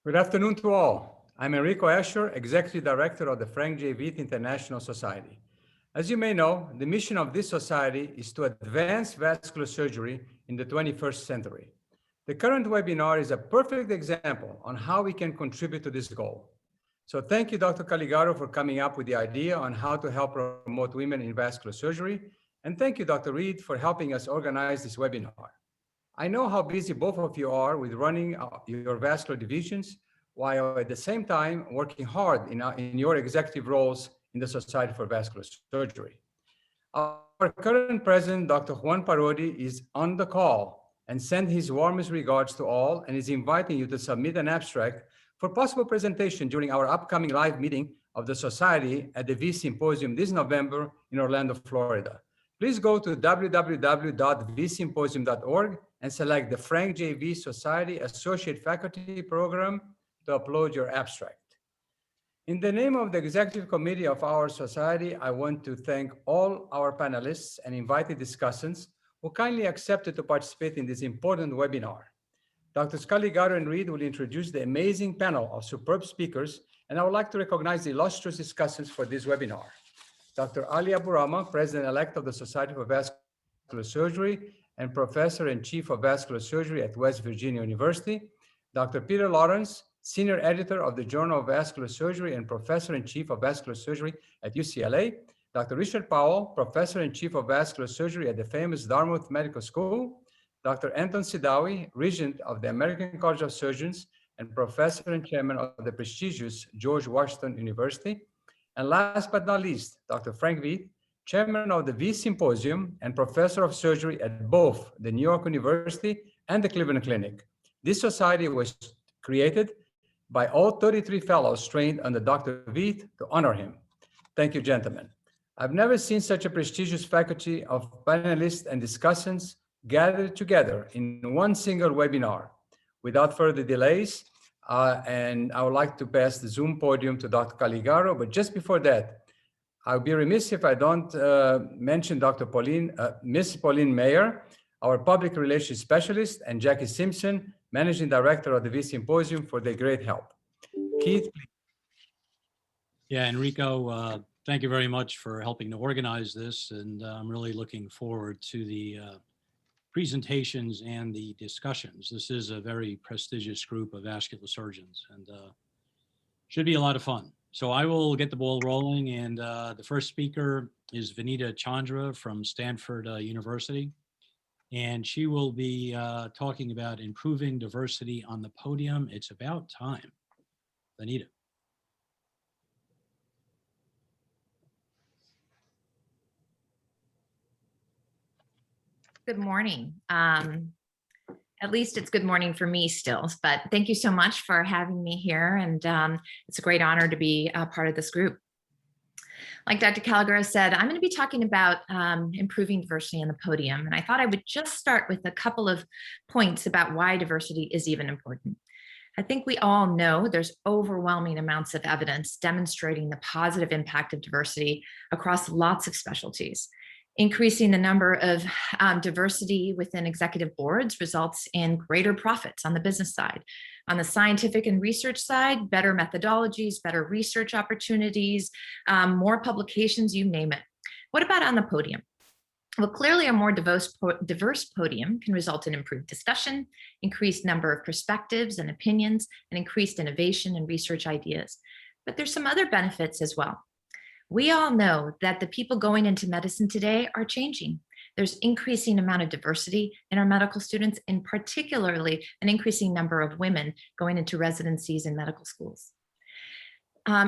Good afternoon to all. I'm Enrico Escher, Executive Director of the Frank J. Veith International Society. As you may know, the mission of this society is to advance vascular surgery in the 21st century. The current webinar is a perfect example on how we can contribute to this goal. So thank you, Dr. Caligaro, for coming up with the idea on how to help promote women in vascular surgery. And thank you, Dr. Reed, for helping us organize this webinar. I know how busy both of you are with running your vascular divisions, while at the same time working hard in your executive roles in the Society for Vascular Surgery. Our current president, Dr. Juan Parodi, is on the call and sent his warmest regards to all and is inviting you to submit an abstract for possible presentation during our upcoming live meeting of the Society at the Veith Symposium this November in Orlando, Florida. Please go to www.veithsymposium.org and select the Frank J. Veith Society Associate Faculty Program to upload your abstract. In the name of the Executive Committee of our Society, I want to thank all our panelists and invited discussants who kindly accepted to participate in this important webinar. Drs. Caligaro and Reed will introduce the amazing panel of superb speakers, and I would like to recognize the illustrious discussants for this webinar. Dr. Ali Aburama, President-elect of the Society for Vascular Surgery and Professor and Chief of Vascular Surgery at West Virginia University. Dr. Peter Lawrence, Senior Editor of the Journal of Vascular Surgery and Professor and Chief of Vascular Surgery at UCLA. Dr. Richard Powell, Professor and Chief of Vascular Surgery at the famous Dartmouth Medical School. Dr. Anton Sidawi, Regent of the American College of Surgeons and Professor and Chairman of the prestigious George Washington University. And last but not least, Dr. Frank Veith, Chairman of the Veith Symposium and Professor of Surgery at both the New York University and the Cleveland Clinic. This society was created by all 33 fellows trained under Dr. Veith to honor him. Thank you, gentlemen. I've never seen such a prestigious faculty of panelists and discussants gathered together in one single webinar. Without further delays, and I would like to pass the Zoom podium to Dr. Caligaro, but just before that, I'll be remiss if I don't mention Miss Pauline Mayer, our public relations specialist, and Jackie Simpson, Managing Director of the Veith Symposium, for their great help. Keith, please. Yeah, Enrico, thank you very much for helping to organize this, and I'm really looking forward to the presentations and the discussions. This is a very prestigious group of vascular surgeons, and should be a lot of fun. So I will get the ball rolling, and the first speaker is Vanita Chandra from Stanford University, and she will be talking about improving diversity on the podium. It's about time. Vanita. Good morning. At least it's good morning for me still, but thank you so much for having me here. And it's a great honor to be a part of this group. Like Dr. Caligaro said, I'm going to be talking about improving diversity on the podium. And I thought I would just start with a couple of points about why diversity is even important. I think we all know there's overwhelming amounts of evidence demonstrating the positive impact of diversity across lots of specialties. Increasing the number of diversity within executive boards results in greater profits on the business side. On the scientific and research side, better methodologies, better research opportunities, more publications, you name it. What about on the podium? Well, clearly a more diverse podium can result in improved discussion, increased number of perspectives and opinions, and increased innovation and research ideas. But there's some other benefits as well. We all know that the people going into medicine today are changing. There's increasing amount of diversity in our medical students, and particularly an increasing number of women going into residencies in medical schools.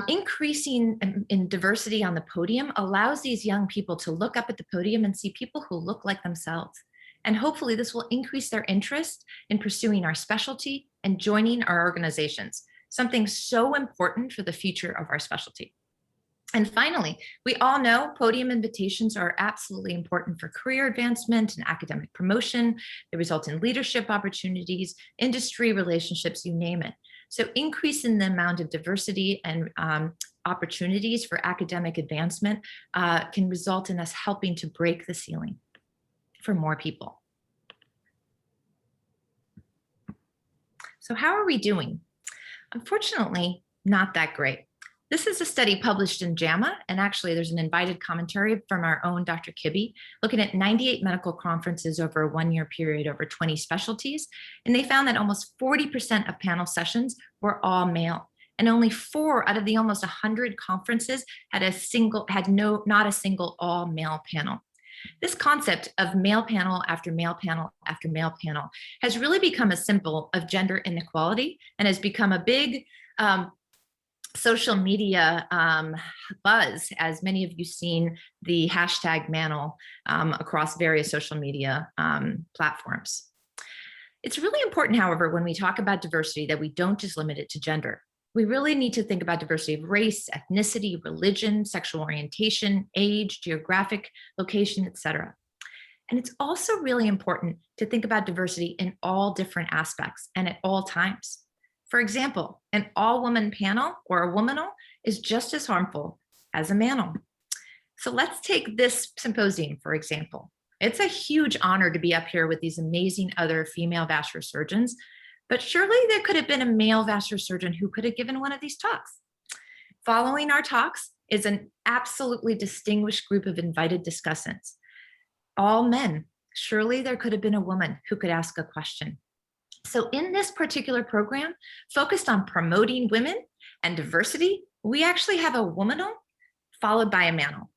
Increasing in diversity on the podium allows these young people to look up at the podium and see people who look like themselves. And hopefully this will increase their interest in pursuing our specialty and joining our organizations, something so important for the future of our specialty. And finally, we all know podium invitations are absolutely important for career advancement and academic promotion. They result in leadership opportunities, industry relationships, you name it. So increasing the amount of diversity and opportunities for academic advancement can result in us helping to break the ceiling for more people. So how are we doing? Unfortunately, not that great. This is a study published in JAMA, and actually there's an invited commentary from our own Dr. Kibbe, looking at 98 medical conferences over a 1-year period over 20 specialties, and they found that almost 40% of panel sessions were all male, and only 4 out of the almost 100 conferences had not a single all male panel. This concept of male panel after male panel after male panel has really become a symbol of gender inequality and has become a big social media buzz, as many of you seen the hashtag Manel across various social media platforms. It's really important, however, when we talk about diversity, that we don't just limit it to gender. We really need to think about diversity of race, ethnicity, religion, sexual orientation, age, geographic location, etc. And it's also really important to think about diversity in all different aspects and at all times. For example, an all-woman panel or a womanal is just as harmful as a manel. So let's take this symposium, for example. It's a huge honor to be up here with these amazing other female vascular surgeons, but surely there could have been a male vascular surgeon who could have given one of these talks. Following our talks is an absolutely distinguished group of invited discussants, all men. Surely there could have been a woman who could ask a question. So in this particular program, focused on promoting women and diversity, we actually have a womanal followed by a manel.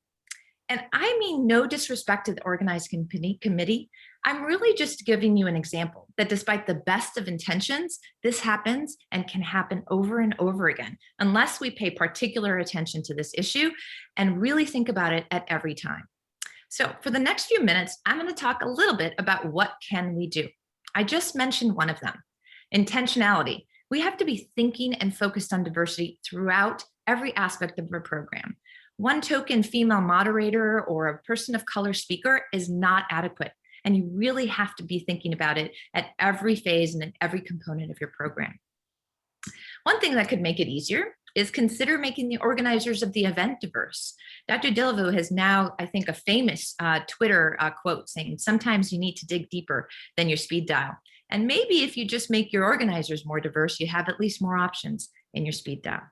And I mean no disrespect to the organizing committee. I'm really just giving you an example that despite the best of intentions, this happens and can happen over and over again, unless we pay particular attention to this issue and really think about it at every time. So for the next few minutes, I'm going to talk a little bit about what can we do. I just mentioned one of them, intentionality. We have to be thinking and focused on diversity throughout every aspect of our program. One token female moderator or a person of color speaker is not adequate, and you really have to be thinking about it at every phase and in every component of your program. One thing that could make it easier is consider making the organizers of the event diverse. Dr. Delaveau has now, I think, a famous Twitter quote saying, sometimes you need to dig deeper than your speed dial. And maybe if you just make your organizers more diverse, you have at least more options in your speed dial.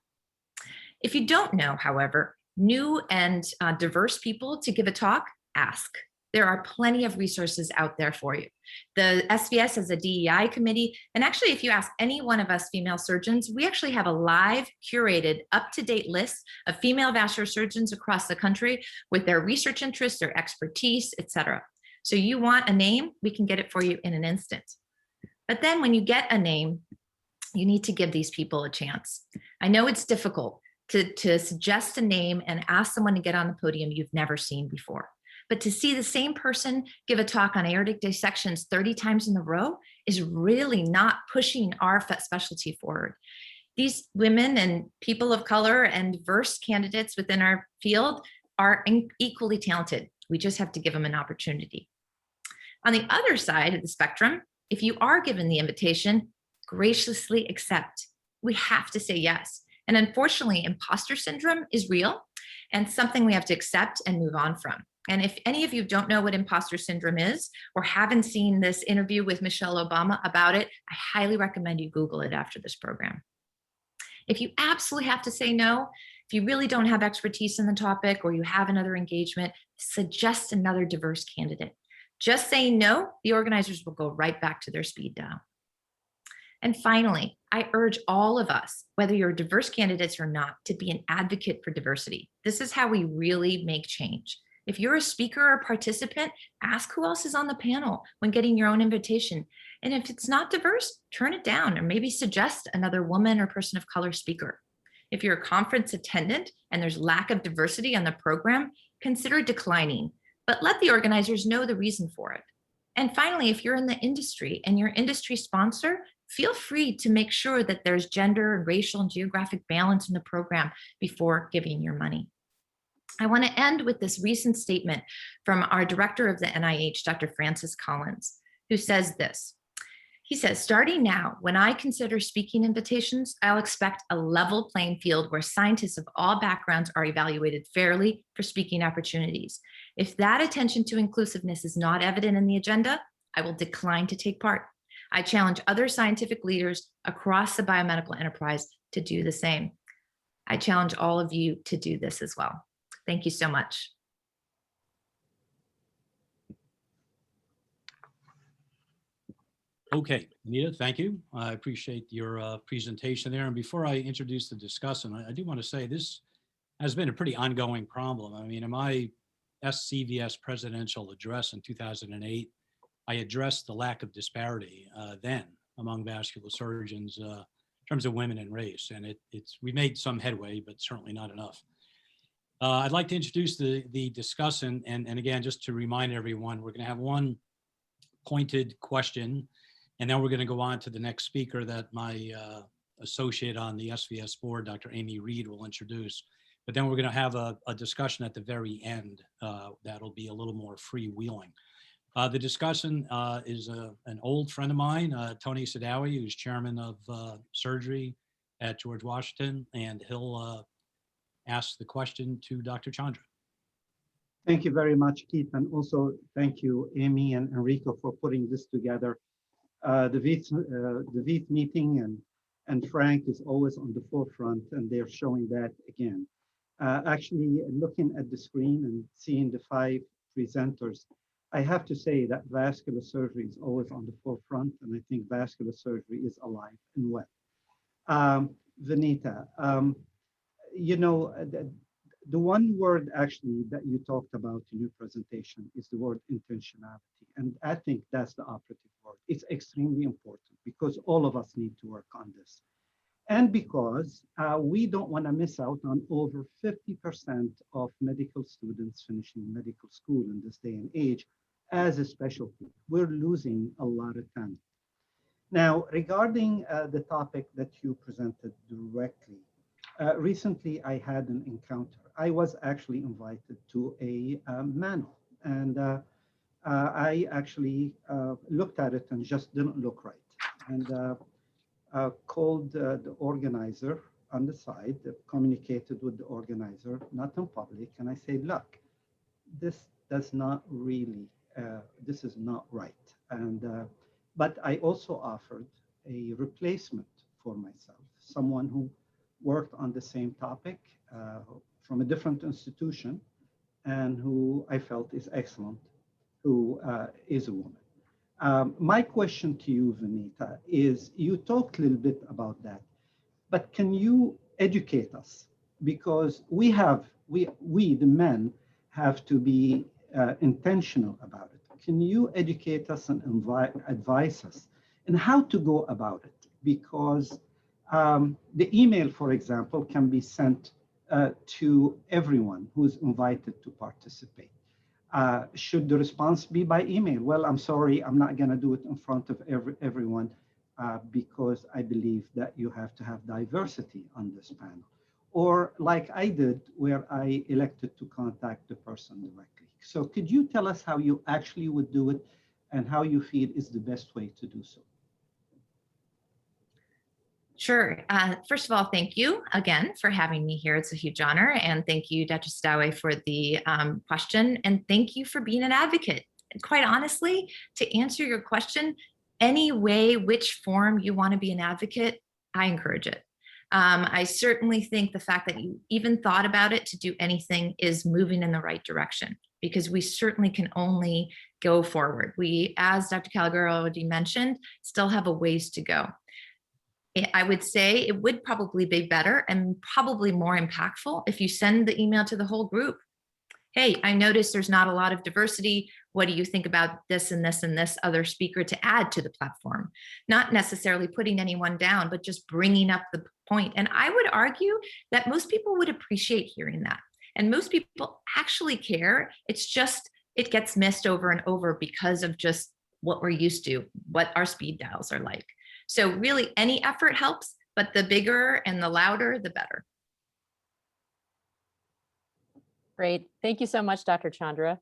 If you don't know, however, new and diverse people to give a talk, ask. There are plenty of resources out there for you. The SVS has a DEI committee. And actually, if you ask any one of us female surgeons, we actually have a live, curated, up-to-date list of female vascular surgeons across the country with their research interests, their expertise, etc. So you want a name, we can get it for you in an instant. But then when you get a name, you need to give these people a chance. I know it's difficult to suggest a name and ask someone to get on the podium you've never seen before. But to see the same person give a talk on aortic dissections 30 times in a row is really not pushing our specialty forward. These women and people of color and diverse candidates within our field are equally talented. We just have to give them an opportunity. On the other side of the spectrum, if you are given the invitation, graciously accept. We have to say yes. And unfortunately, imposter syndrome is real and something we have to accept and move on from. And if any of you don't know what imposter syndrome is or haven't seen this interview with Michelle Obama about it, I highly recommend you Google it after this program. If you absolutely have to say no, if you really don't have expertise in the topic or you have another engagement, suggest another diverse candidate. Just saying no, the organizers will go right back to their speed dial. And finally, I urge all of us, whether you're diverse candidates or not, to be an advocate for diversity. This is how we really make change. If you're a speaker or participant, ask who else is on the panel when getting your own invitation. And if it's not diverse, turn it down or maybe suggest another woman or person of color speaker. If you're a conference attendant and there's lack of diversity on the program, consider declining, but let the organizers know the reason for it. And finally, if you're in the industry and your industry sponsor, feel free to make sure that there's gender and racial and geographic balance in the program before giving your money. I want to end with this recent statement from our director of the NIH, Dr. Francis Collins, who says this. He says, starting now, when I consider speaking invitations, I'll expect a level playing field where scientists of all backgrounds are evaluated fairly for speaking opportunities. If that attention to inclusiveness is not evident in the agenda, I will decline to take part. I challenge other scientific leaders across the biomedical enterprise to do the same. I challenge all of you to do this as well. Thank you so much. Okay, Anita, thank you. I appreciate your presentation there. And before I introduce the discussant, I do want to say this has been a pretty ongoing problem. I mean, in my SCVS presidential address in 2008, I addressed the lack of disparity then among vascular surgeons in terms of women and race. And we made some headway, but certainly not enough. I'd like to introduce the discussant. And again, just to remind everyone, we're going to have one pointed question, and then we're going to go on to the next speaker that my associate on the SVS board, Dr. Amy Reed, will introduce. But then we're going to have a discussion at the very end that'll be a little more freewheeling. The discussion is an old friend of mine, Tony Sadawi, who's chairman of surgery at George Washington, and he'll ask the question to Dr. Chandra. Thank you very much, Keith, and also thank you, Amy and Enrico, for putting this together. The Veith meeting and Frank is always on the forefront, and they're showing that again. Actually, looking at the screen and seeing the 5 presenters, I have to say that vascular surgery is always on the forefront, and I think vascular surgery is alive and well. Vinita, you know, the one word actually that you talked about in your presentation is the word intentionality. And I think that's the operative word. It's extremely important because all of us need to work on this. And because we don't want to miss out on over 50% of medical students finishing medical school in this day and age as a specialty. We're losing a lot of talent. Now, regarding the topic that you presented directly, recently I had an encounter. I was actually invited to a manual, and I actually looked at it and just didn't look right. And called the organizer on the side, communicated with the organizer, not in public, and I said, look, this does not really, this is not right. And but I also offered a replacement for myself, someone who worked on the same topic from a different institution and who I felt is excellent, who is a woman. My question to you, Vinita, is you talked a little bit about that, but can you educate us? Because we, the men, have to be intentional about it. Can you educate us and advise us on how to go about it? Because the email, for example, can be sent to everyone who's invited to participate. Should the response be by email? Well, I'm sorry, I'm not going to do it in front of everyone because I believe that you have to have diversity on this panel. Or like I did, where I elected to contact the person directly. So could you tell us how you actually would do it and how you feel is the best way to do so? Sure. First of all, thank you again for having me here. It's a huge honor. And thank you, Dr. Sadawi, for the question. And thank you for being an advocate. And quite honestly, to answer your question, any way, which form you want to be an advocate, I encourage it. I certainly think the fact that you even thought about it to do anything is moving in the right direction, because we certainly can only go forward. We, as Dr. Calagaro already mentioned, still have a ways to go. I would say it would probably be better and probably more impactful if you send the email to the whole group. Hey, I noticed there's not a lot of diversity. What do you think about this and this and this other speaker to add to the platform? Not necessarily putting anyone down, but just bringing up the point. And I would argue that most people would appreciate hearing that. And most people actually care. It's just, it gets missed over and over because of just what we're used to, what our speed dials are like. So really any effort helps, but the bigger and the louder, the better. Great. Thank you so much, Dr. Chandra.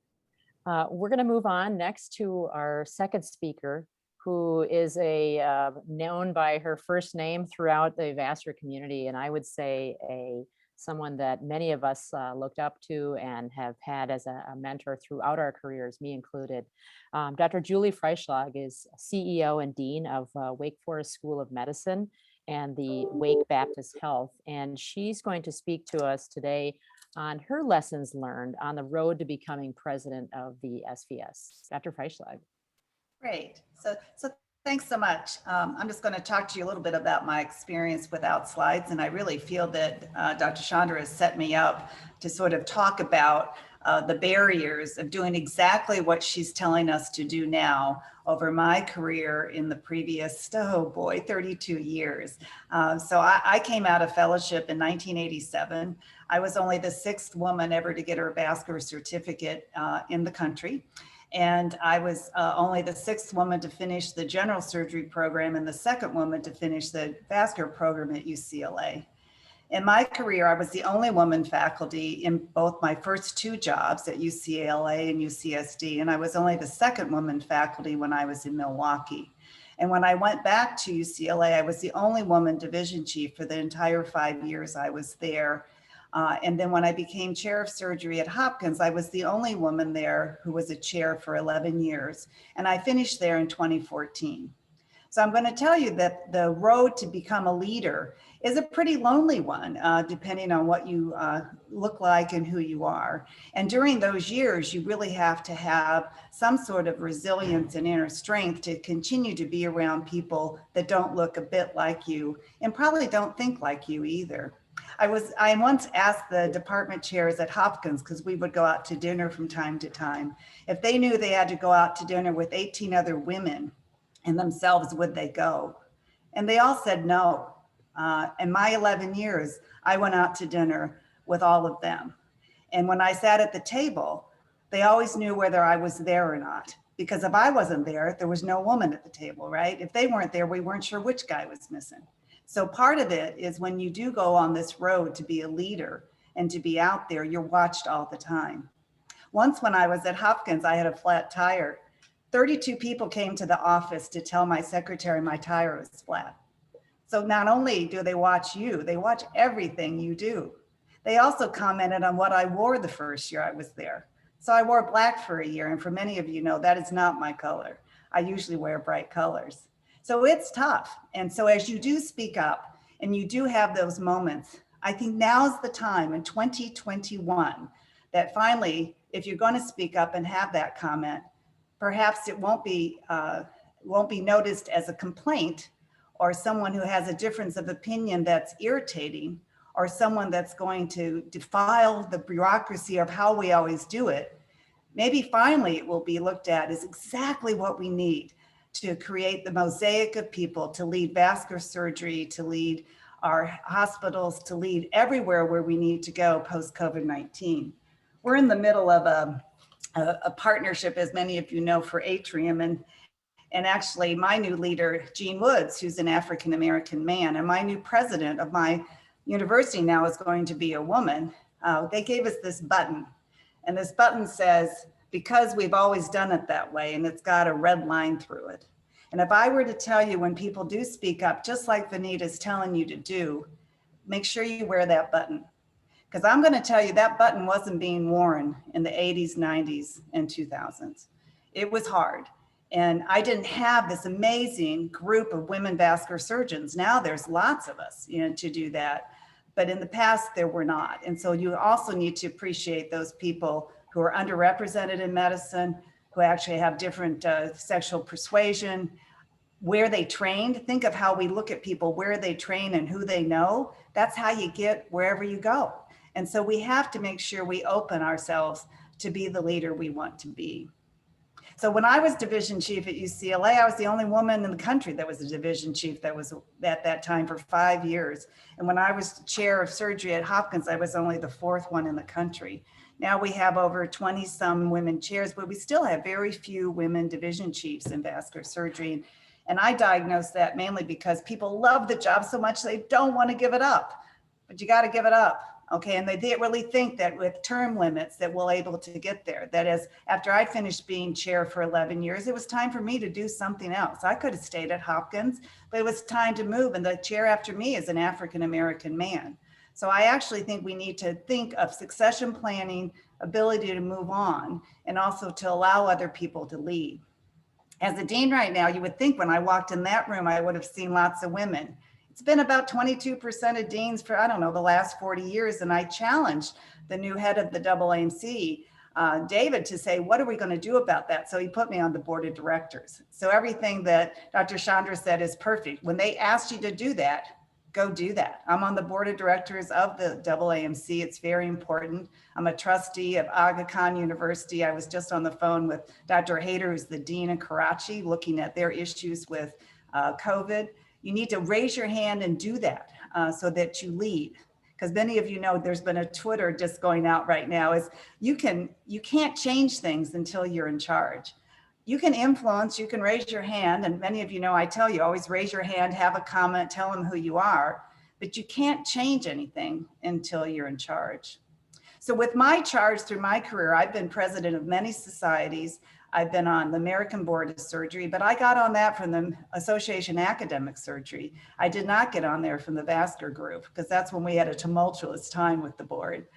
We're going to move on next to our second speaker, who is known by her first name throughout the vascular community, and I would say a someone that many of us looked up to and have had as a mentor throughout our careers, me included. Dr. Julie Freischlag is CEO and Dean of Wake Forest School of Medicine and the Wake Baptist Health. And she's going to speak to us today on her lessons learned on the road to becoming president of the SVS. Dr. Freischlag. Great. So thanks so much. I'm just going to talk to you a little bit about my experience without slides. And I really feel that Dr. Chandra has set me up to sort of talk about the barriers of doing exactly what she's telling us to do now over my career in the previous, 32 years. So I came out of fellowship in 1987. I was only the 6th woman ever to get her vascular certificate in the country. And I was only the 6th woman to finish the general surgery program and the 2nd woman to finish the vascular program at UCLA. In my career, I was the only woman faculty in both my first 2 jobs at UCLA and UCSD, and I was only the 2nd woman faculty when I was in Milwaukee. And when I went back to UCLA, I was the only woman division chief for the entire 5 years I was there. And then when I became chair of surgery at Hopkins, I was the only woman there who was a chair for 11 years. And I finished there in 2014. So I'm going to tell you that the road to become a leader is a pretty lonely one, depending on what you look like and who you are. And during those years, you really have to have some sort of resilience and inner strength to continue to be around people that don't look a bit like you and probably don't think like you either. I once asked the department chairs at Hopkins, because we would go out to dinner from time to time, if they knew they had to go out to dinner with 18 other women and themselves, would they go? And they all said no. In my 11 years, I went out to dinner with all of them. And when I sat at the table, they always knew whether I was there or not. Because if I wasn't there, there was no woman at the table, right? If they weren't there, we weren't sure which guy was missing. So part of it is when you do go on this road to be a leader and to be out there, you're watched all the time. Once when I was at Hopkins, I had a flat tire. 32 people came to the office to tell my secretary my tire was flat. So not only do they watch you, they watch everything you do. They also commented on what I wore the first year I was there. So I wore black for a year, and for many of you know, that is not my color. I usually wear bright colors. So it's tough. And so as you do speak up and you do have those moments, I think now's the time in 2021 that finally, if you're going to speak up and have that comment, perhaps it won't be noticed as a complaint or someone who has a difference of opinion that's irritating, or someone that's going to defile the bureaucracy of how we always do it. Maybe finally it will be looked at as exactly what we need to create the mosaic of people to lead vascular surgery, to lead our hospitals, to lead everywhere where we need to go post-COVID-19. We're in the middle of a partnership, as many of you know, for Atrium, and actually my new leader, Gene Woods, who's an African-American man, and my new president of my university now is going to be a woman. They gave us this button, and this button says, because we've always done it that way, and it's got a red line through it. And if I were to tell you when people do speak up, just like Vanita's telling you to do, make sure you wear that button. Because I'm going to tell you that button wasn't being worn in the 80s, 90s, and 2000s. It was hard. And I didn't have this amazing group of women vascular surgeons. Now there's lots of us, to do that. But in the past, there were not. And so you also need to appreciate those people who are underrepresented in medicine, who actually have different sexual persuasion, where they trained. Think of how we look at people, where they train and who they know. That's how you get wherever you go. And so we have to make sure we open ourselves to be the leader we want to be. So when I was division chief at UCLA, I was the only woman in the country that was a division chief that was at that time for 5 years. And when I was chair of surgery at Hopkins, I was only the 4th one in the country. Now we have over 20 some women chairs, but we still have very few women division chiefs in vascular surgery. And I diagnosed that mainly because people love the job so much they don't want to give it up, but you got to give it up. Okay, and they really think that with term limits that we'll able to get there. That is, after I finished being chair for 11 years, it was time for me to do something else. I could have stayed at Hopkins, but it was time to move, and the chair after me is an African-American man. So I actually think we need to think of succession planning, ability to move on, and also to allow other people to lead. As a dean right now, you would think when I walked in that room, I would have seen lots of women. It's been about 22% of deans for, I don't know, the last 40 years. And I challenged the new head of the AAMC, David, to say, what are we going to do about that? So he put me on the board of directors. So everything that Dr. Chandra said is perfect. When they asked you to do that, go do that. I'm on the board of directors of the AAMC. It's very important. I'm a trustee of Aga Khan University. I was just on the phone with Dr. Hayter, who's the dean of Karachi, looking at their issues with COVID. You need to raise your hand and do that so that you lead. Because many of you know there's been a Twitter just going out right now is you can't change things until you're in charge. You can influence, you can raise your hand, and many of you know I tell you always raise your hand, have a comment, tell them who you are, but you can't change anything until you're in charge. So with my charge through my career, I've been president of many societies. I've been on the American Board of Surgery, but I got on that from the Association Academic Surgery. I did not get on there from the Vascular group because that's when we had a tumultuous time with the board.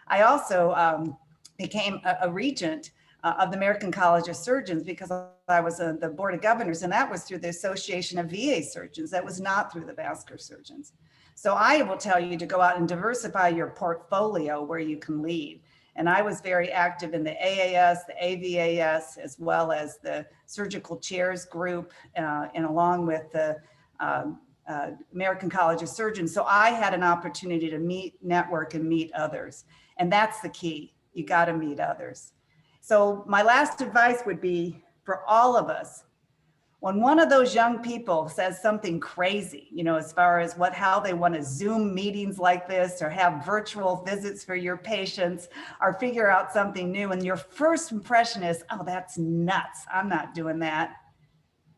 I also became a regent of the American College of Surgeons because I was on the Board of Governors, and that was through the Association of VA Surgeons. That was not through the Vascular Surgeons. So I will tell you to go out and diversify your portfolio where you can lead. And I was very active in the AAS, the AVAS, as well as the surgical chairs group, and along with the American College of Surgeons. So I had an opportunity to meet, network, and meet others. And that's the key. You got to meet others. So my last advice would be for all of us, when one of those young people says something crazy, you know, as far as how they want to Zoom meetings like this or have virtual visits for your patients or figure out something new, and your first impression is, oh, that's nuts, I'm not doing that.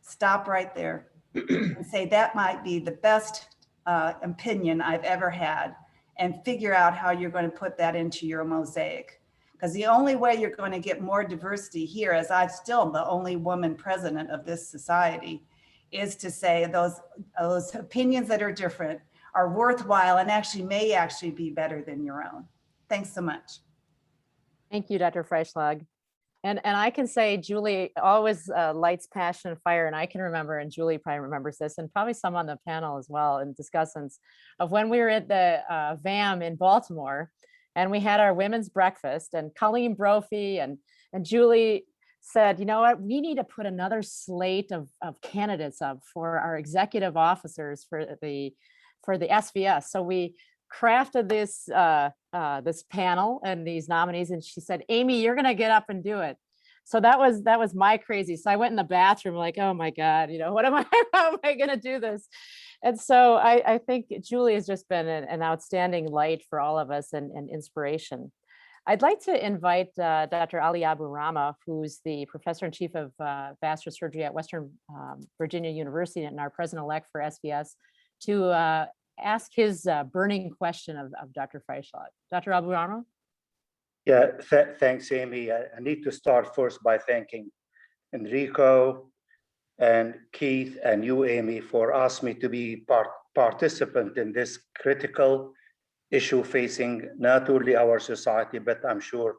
Stop right there and say that might be the best opinion I've ever had, and figure out how you're going to put that into your mosaic. Because the only way you're going to get more diversity here, as I'm still the only woman president of this society, is to say those opinions that are different are worthwhile and may actually be better than your own. Thanks so much. Thank you, Dr. Freischlag. And I can say Julie always lights passion and fire. And I can remember, and Julie probably remembers this, and probably some on the panel as well, and discussants of when we were at the VAM in Baltimore. And we had our women's breakfast, and Colleen Brophy and Julie said, you know what, we need to put another slate of candidates up for our executive officers for the SVS. So we crafted this this panel and these nominees, and she said, Amy, you're gonna get up and do it. So that was my crazy. So I went in the bathroom like, oh my God, you know, how am I gonna do this? And so I think Julie has just been an outstanding light for all of us and inspiration. I'd like to invite Dr. Ali Abu Rama, who's the professor in chief of vascular surgery at Western Virginia University and our president-elect for SVS, to ask his burning question of Dr. Freischlag. Dr. Abu Rama? Yeah, thanks, Amy. I need to start first by thanking Enrico and Keith and you, Amy, for asking me to be participant in this critical issue facing not only our society, but I'm sure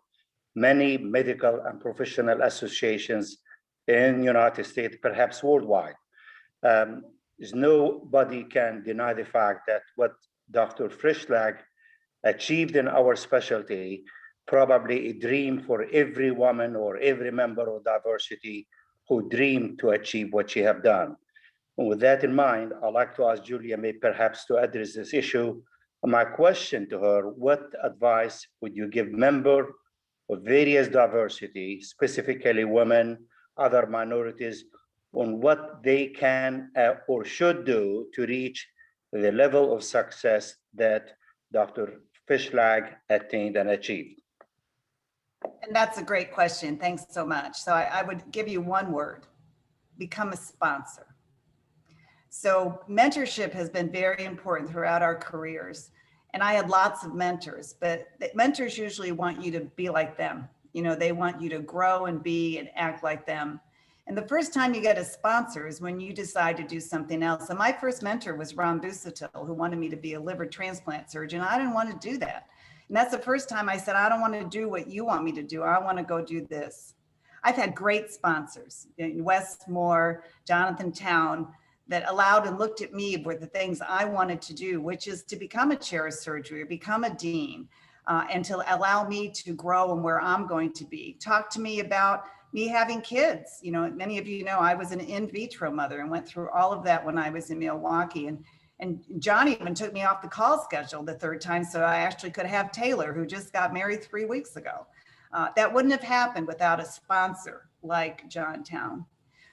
many medical and professional associations in the United States, perhaps worldwide. Nobody can deny the fact that what Dr. Freischlag achieved in our specialty, probably a dream for every woman or every member of diversity who dreamed to achieve what she have done. And with that in mind, I'd like to ask Julia May perhaps to address this issue. My question to her, what advice would you give members of various diversity, specifically women, other minorities, on what they can or should do to reach the level of success that Dr. Freischlag attained and achieved? And that's a great question. Thanks so much. So I would give you one word: become a sponsor. So mentorship has been very important throughout our careers. And I had lots of mentors, but mentors usually want you to be like them. You know, they want you to grow and be and act like them. And the first time you get a sponsor is when you decide to do something else. And my first mentor was Ron Busatil, who wanted me to be a liver transplant surgeon. I didn't want to do that. And that's the first time I said, I don't want to do what you want me to do. I want to go do this. I've had great sponsors, Westmore, Jonathan Town, that allowed and looked at me for the things I wanted to do, which is to become a chair of surgery or become a dean, and to allow me to grow and where I'm going to be. Talk to me about me having kids. You know, many of you know I was an in vitro mother and went through all of that when I was in Milwaukee. And John even took me off the call schedule the third time so I actually could have Taylor, who just got married 3 weeks ago. That wouldn't have happened without a sponsor like John Town.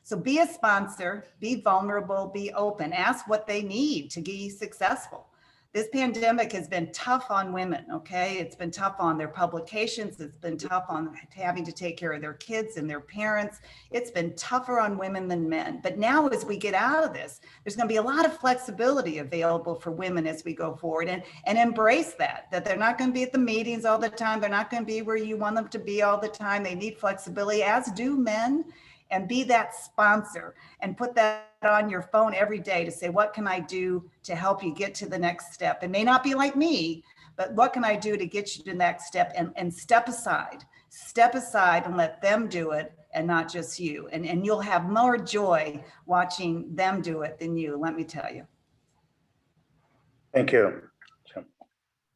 So be a sponsor, be vulnerable, be open, ask what they need to be successful. This pandemic has been tough on women, okay? It's been tough on their publications. It's been tough on having to take care of their kids and their parents. It's been tougher on women than men. But now as we get out of this, there's gonna be a lot of flexibility available for women as we go forward, and embrace that they're not gonna be at the meetings all the time. They're not gonna be where you want them to be all the time. They need flexibility, as do men. And be that sponsor and put that on your phone every day to say, what can I do to help you get to the next step? It may not be like me, but what can I do to get you to the next step? And step aside and let them do it and not just you. And you'll have more joy watching them do it than you, let me tell you. Thank you.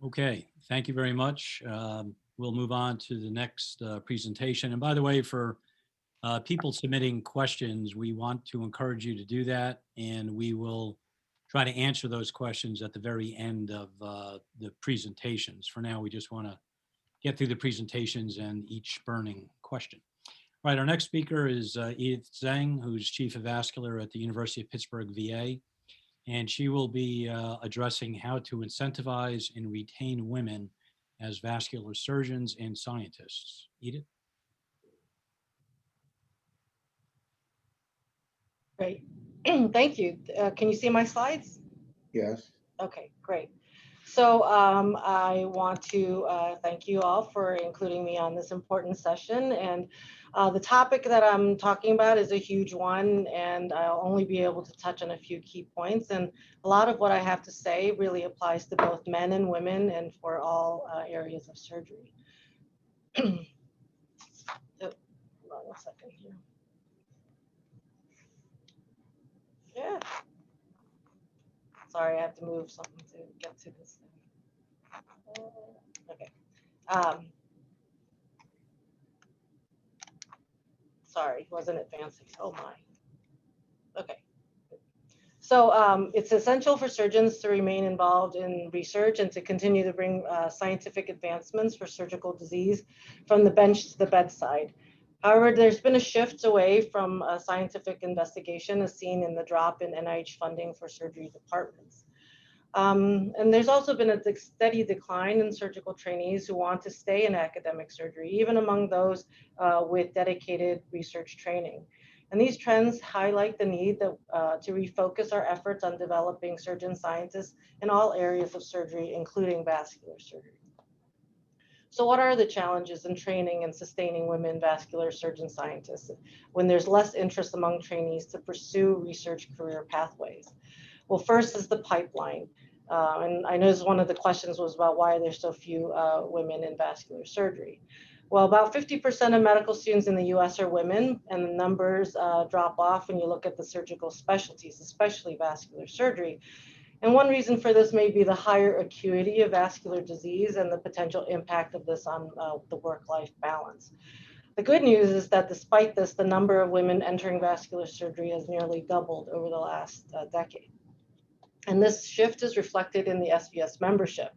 Okay, thank you very much. We'll move on to the next presentation. And by the way, for people submitting questions, we want to encourage you to do that, and we will try to answer those questions at the very end of the presentations. For now, we just want to get through the presentations and each burning question. All right, our next speaker is Edith Zhang, who's Chief of Vascular at the University of Pittsburgh VA, and she will be addressing how to incentivize and retain women as vascular surgeons and scientists. Edith? Great. Thank you. Can you see my slides? Yes. Okay, great. So I want to thank you all for including me on this important session. And the topic that I'm talking about is a huge one, and I'll only be able to touch on a few key points. And a lot of what I have to say really applies to both men and women and for all areas of surgery. Hold on a second here. Yeah. Sorry, I have to move something to get to this thing. Okay. Sorry, wasn't advancing. Oh my. Okay. So it's essential for surgeons to remain involved in research and to continue to bring scientific advancements for surgical disease from the bench to the bedside. However, there's been a shift away from scientific investigation as seen in the drop in NIH funding for surgery departments. And there's also been a steady decline in surgical trainees who want to stay in academic surgery, even among those with dedicated research training. And these trends highlight the need to refocus our efforts on developing surgeon scientists in all areas of surgery, including vascular surgery. So what are the challenges in training and sustaining women vascular surgeon scientists when there's less interest among trainees to pursue research career pathways? Well, first is the pipeline. And I know one of the questions was about why there's so few women in vascular surgery. Well, about 50% of medical students in the US are women, and the numbers drop off when you look at the surgical specialties, especially vascular surgery. And one reason for this may be the higher acuity of vascular disease and the potential impact of this on the work-life balance. The good news is that despite this, the number of women entering vascular surgery has nearly doubled over the last decade. And this shift is reflected in the SVS membership.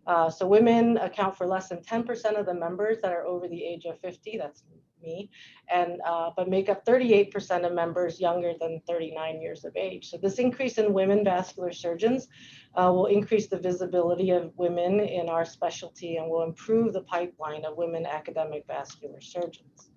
So women account for less than 10% of the members that are over the age of 50, that's me, and but make up 38% of members younger than 39 years of age. So this increase in women vascular surgeons will increase the visibility of women in our specialty and will improve the pipeline of women academic vascular surgeons.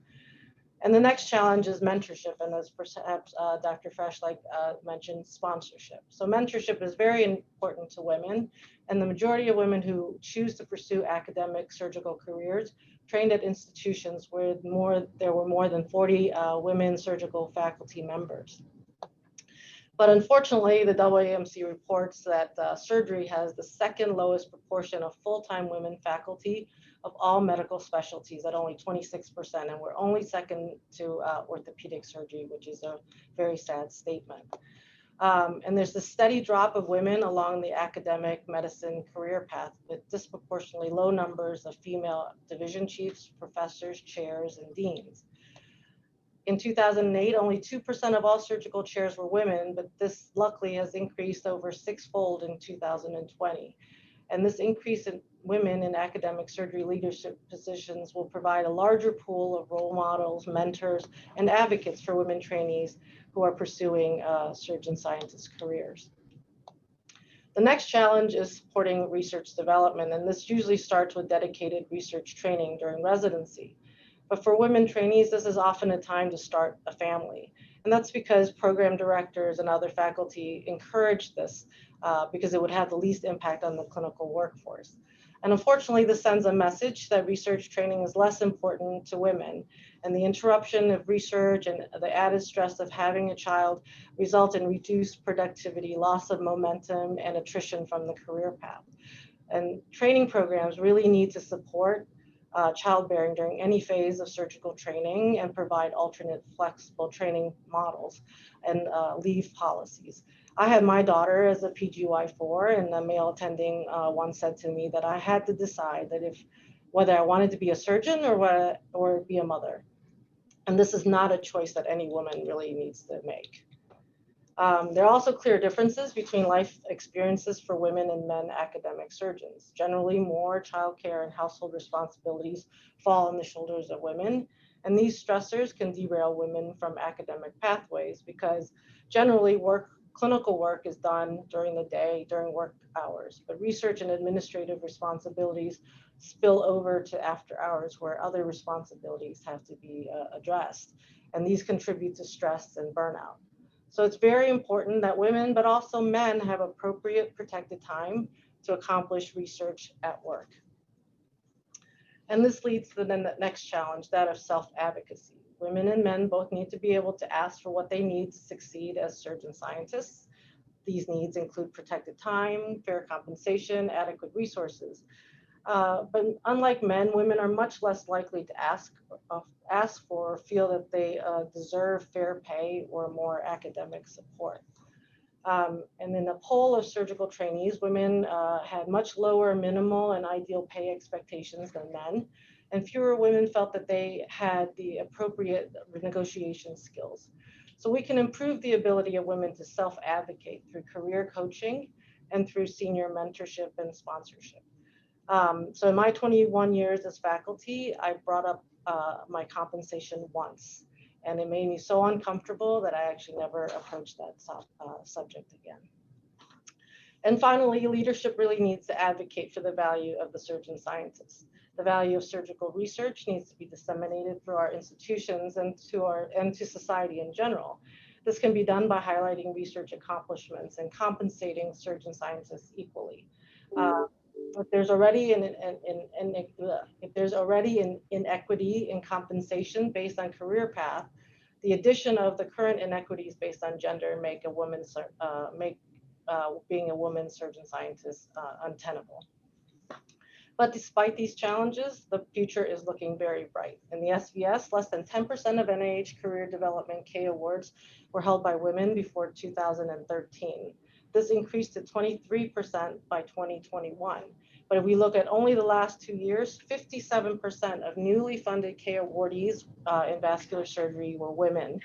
And the next challenge is mentorship, and as perhaps Dr. Freischlag mentioned, sponsorship. So mentorship is very important to women, and the majority of women who choose to pursue academic surgical careers trained at institutions where there were more than 40 women surgical faculty members. But unfortunately, the AAMC reports that surgery has the second lowest proportion of full-time women faculty of all medical specialties at only 26%, and we're only second to orthopedic surgery, which is a very sad statement. And there's a steady drop of women along the academic medicine career path with disproportionately low numbers of female division chiefs, professors, chairs, and deans. In 2008, only 2% of all surgical chairs were women, but this luckily has increased over sixfold in 2020. And this increase in women in academic surgery leadership positions will provide a larger pool of role models, mentors, and advocates for women trainees who are pursuing surgeon scientist careers. The next challenge is supporting research development, and this usually starts with dedicated research training during residency. But for women trainees, this is often a time to start a family. And that's because program directors and other faculty encourage this because it would have the least impact on the clinical workforce. And unfortunately, this sends a message that research training is less important to women. And the interruption of research and the added stress of having a child result in reduced productivity, loss of momentum, and attrition from the career path. And training programs really need to support childbearing during any phase of surgical training and provide alternate flexible training models and leave policies. I had my daughter as a PGY4, and the male attending once said to me that I had to decide that whether I wanted to be a surgeon or be a mother. And this is not a choice that any woman really needs to make. There are also clear differences between life experiences for women and men academic surgeons. Generally, more childcare and household responsibilities fall on the shoulders of women, and these stressors can derail women from academic pathways because generally clinical work is done during the day, during work hours, but research and administrative responsibilities spill over to after hours where other responsibilities have to be addressed, and these contribute to stress and burnout. So it's very important that women, but also men, have appropriate protected time to accomplish research at work. And this leads to the next challenge, that of self-advocacy. Women and men both need to be able to ask for what they need to succeed as surgeon scientists. These needs include protected time, fair compensation, adequate resources. But unlike men, women are much less likely to ask for or feel that they deserve fair pay or more academic support. And in a poll of surgical trainees, women had much lower minimal and ideal pay expectations than men, and fewer women felt that they had the appropriate negotiation skills. So we can improve the ability of women to self-advocate through career coaching and through senior mentorship and sponsorship. So in my 21 years as faculty, I brought up my compensation once, and it made me so uncomfortable that I actually never approached that subject again. And finally, leadership really needs to advocate for the value of the surgeon scientist. The value of surgical research needs to be disseminated through our institutions and to society in general. This can be done by highlighting research accomplishments and compensating surgeon scientists equally. If there's already an inequity in compensation based on career path, the addition of the current inequities based on gender make being a woman surgeon scientist untenable. But despite these challenges, the future is looking very bright. In the SVS, less than 10% of NIH Career Development K awards were held by women before 2013. This increased to 23% by 2021. But if we look at only the last 2 years, 57% of newly funded K awardees in vascular surgery were women.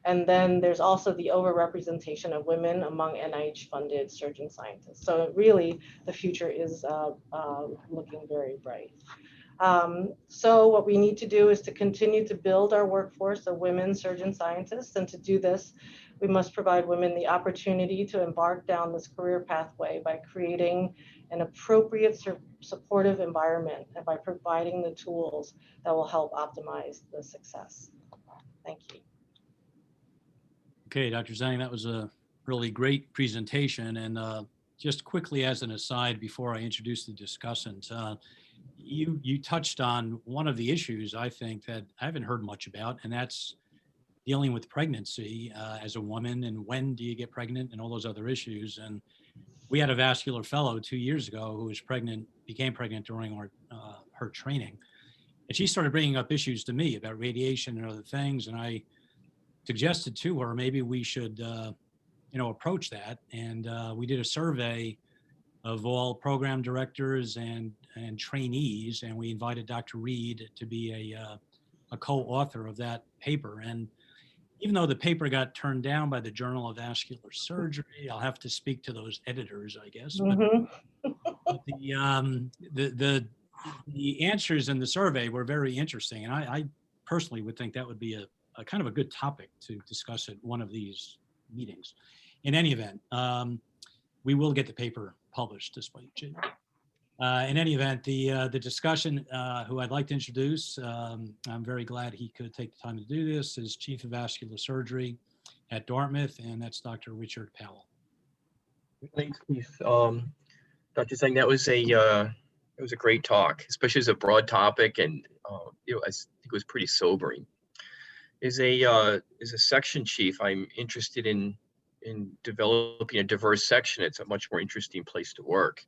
And then there's also the overrepresentation of women among NIH-funded surgeon scientists. So really, the future is looking very bright. So what we need to do is to continue to build our workforce of women surgeon scientists. And to do this, we must provide women the opportunity to embark down this career pathway by creating an appropriate supportive environment and by providing the tools that will help optimize the success. Okay, Dr. Zhang, that was a really great presentation. And just quickly as an aside, before I introduce the discussants, you touched on one of the issues I think that I haven't heard much about, and that's dealing with pregnancy as a woman, and when do you get pregnant, and all those other issues. And we had a vascular fellow 2 years ago who was pregnant, became pregnant during her training. And she started bringing up issues to me about radiation and other things. And I suggested to her, maybe we should, approach that. And we did a survey of all program directors and trainees. And we invited Dr. Reed to be a co-author of that paper. And even though the paper got turned down by the Journal of Vascular Surgery, I'll have to speak to those editors, I guess. But the answers in the survey were very interesting, and I personally would think that would be a kind of a good topic to discuss at one of these meetings. In any event, we will get the paper published despite it. In any event, the discussion who I'd like to introduce, I'm very glad he could take the time to do this, is Chief of Vascular Surgery at Dartmouth, and that's Dr. Richard Powell. Thanks, Keith. Dr. Zhang, that was a great talk, especially as a broad topic, and I think it was pretty sobering. As a section chief, I'm interested in developing a diverse section. It's a much more interesting place to work.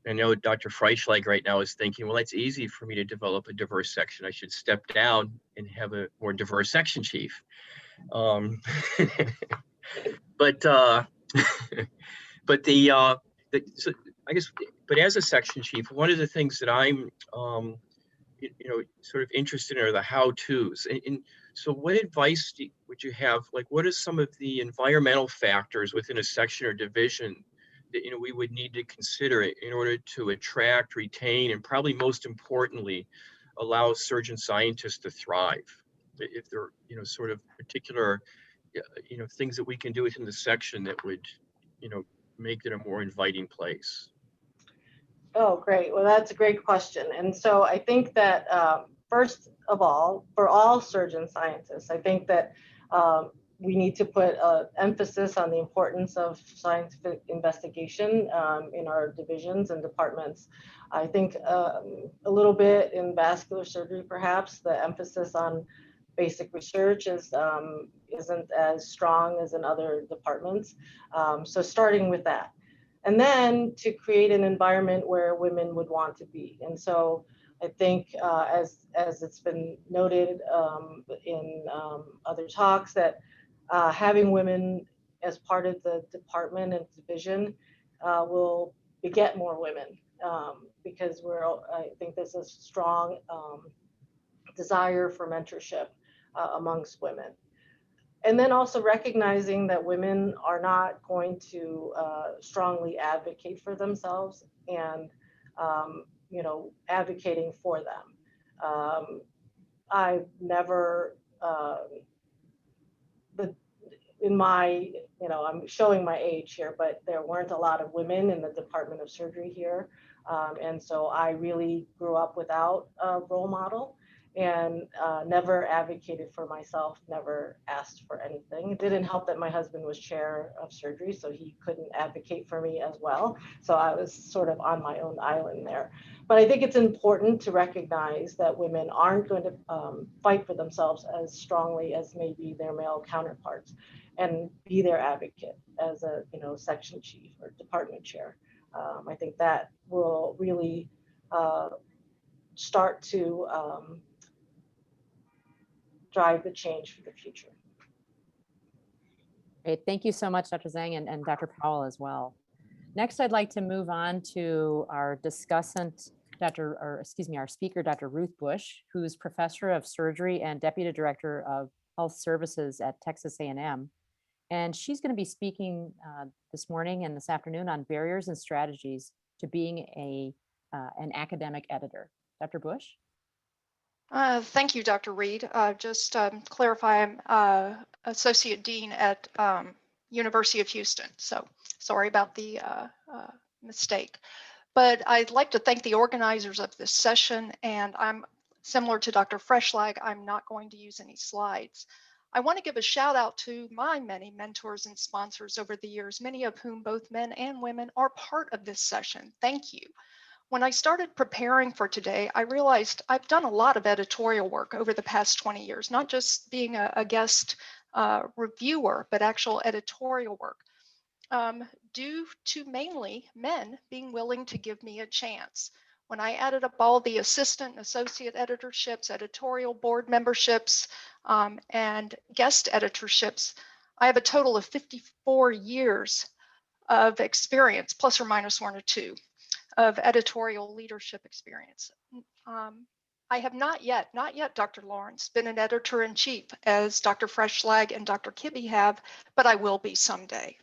I know Dr. Freischlag right now is thinking, well, that's easy for me to develop a diverse section. I should step down and have a more diverse section chief. But as a section chief, one of the things that I'm, sort of interested in are the how-tos. And so what advice would you have? Like, what are some of the environmental factors within a section or division that, we would need to consider in order to attract, retain, and probably most importantly, allow surgeon scientists to thrive? If there are, sort of particular, things that we can do within the section that would, make it a more inviting place. Oh, great. Well, that's a great question. And so I think that first of all, for all surgeon scientists, I think that we need to put emphasis on the importance of scientific investigation in our divisions and departments. I think a little bit in vascular surgery, perhaps, the emphasis on basic research isn't as strong as in other departments. So starting with that. And then to create an environment where women would want to be. And so I think as it's been noted in other talks, that having women as part of the department and division will beget more women because I think there's a strong desire for mentorship amongst women. And then also recognizing that women are not going to strongly advocate for themselves and, advocating for them. I've never, I'm showing my age here, but there weren't a lot of women in the Department of Surgery here. And so I really grew up without a role model. And never advocated for myself, never asked for anything. It didn't help that my husband was chair of surgery, so he couldn't advocate for me as well. So I was sort of on my own island there. But I think it's important to recognize that women aren't going to fight for themselves as strongly as maybe their male counterparts, and be their advocate as a section chief or department chair. I think that will really start to drive the change for the future. Great. Thank you so much, Dr. Zhang, and Dr. Powell as well. Next, I'd like to move on to our discussant, our speaker, Dr. Ruth Bush, who's professor of surgery and deputy director of health services at Texas A&M. And she's going to be speaking this morning and this afternoon on barriers and strategies to being an academic editor. Dr. Bush? Thank you, Dr. Reed. Just clarify, I'm Associate Dean at University of Houston. So sorry about the mistake. But I'd like to thank the organizers of this session. And I'm similar to Dr. Freischlag, I'm not going to use any slides. I want to give a shout out to my many mentors and sponsors over the years, many of whom, both men and women, are part of this session. Thank you. When I started preparing for today, I realized I've done a lot of editorial work over the past 20 years, not just being a guest reviewer, but actual editorial work, due to mainly men being willing to give me a chance. When I added up all the assistant and associate editorships, editorial board memberships, and guest editorships, I have a total of 54 years of experience, plus or minus 1 or 2, of editorial leadership experience. I have not yet, Dr. Lawrence, been an editor-in-chief as Dr. Freischlag and Dr. Kibbe have, but I will be someday.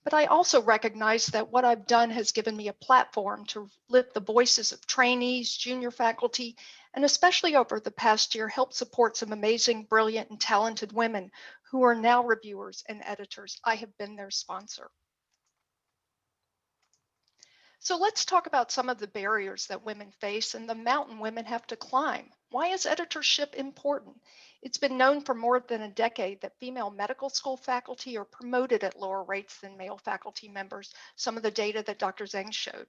But I also recognize that what I've done has given me a platform to lift the voices of trainees, junior faculty, and especially over the past year, help support some amazing, brilliant, and talented women who are now reviewers and editors. I have been their sponsor. So let's talk about some of the barriers that women face and the mountain women have to climb. Why is editorship important? It's been known for more than a decade that female medical school faculty are promoted at lower rates than male faculty members, some of the data that Dr. Zhang showed.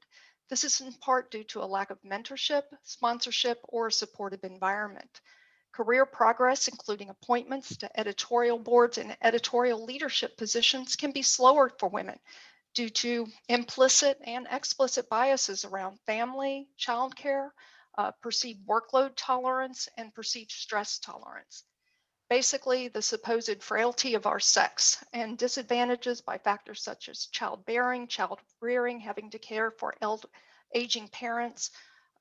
This is in part due to a lack of mentorship, sponsorship, or a supportive environment. Career progress, including appointments to editorial boards and editorial leadership positions, can be slower for women due to implicit and explicit biases around family, childcare, perceived workload tolerance, and perceived stress tolerance. Basically, the supposed frailty of our sex and disadvantages by factors such as childbearing, child rearing, having to care for aging parents,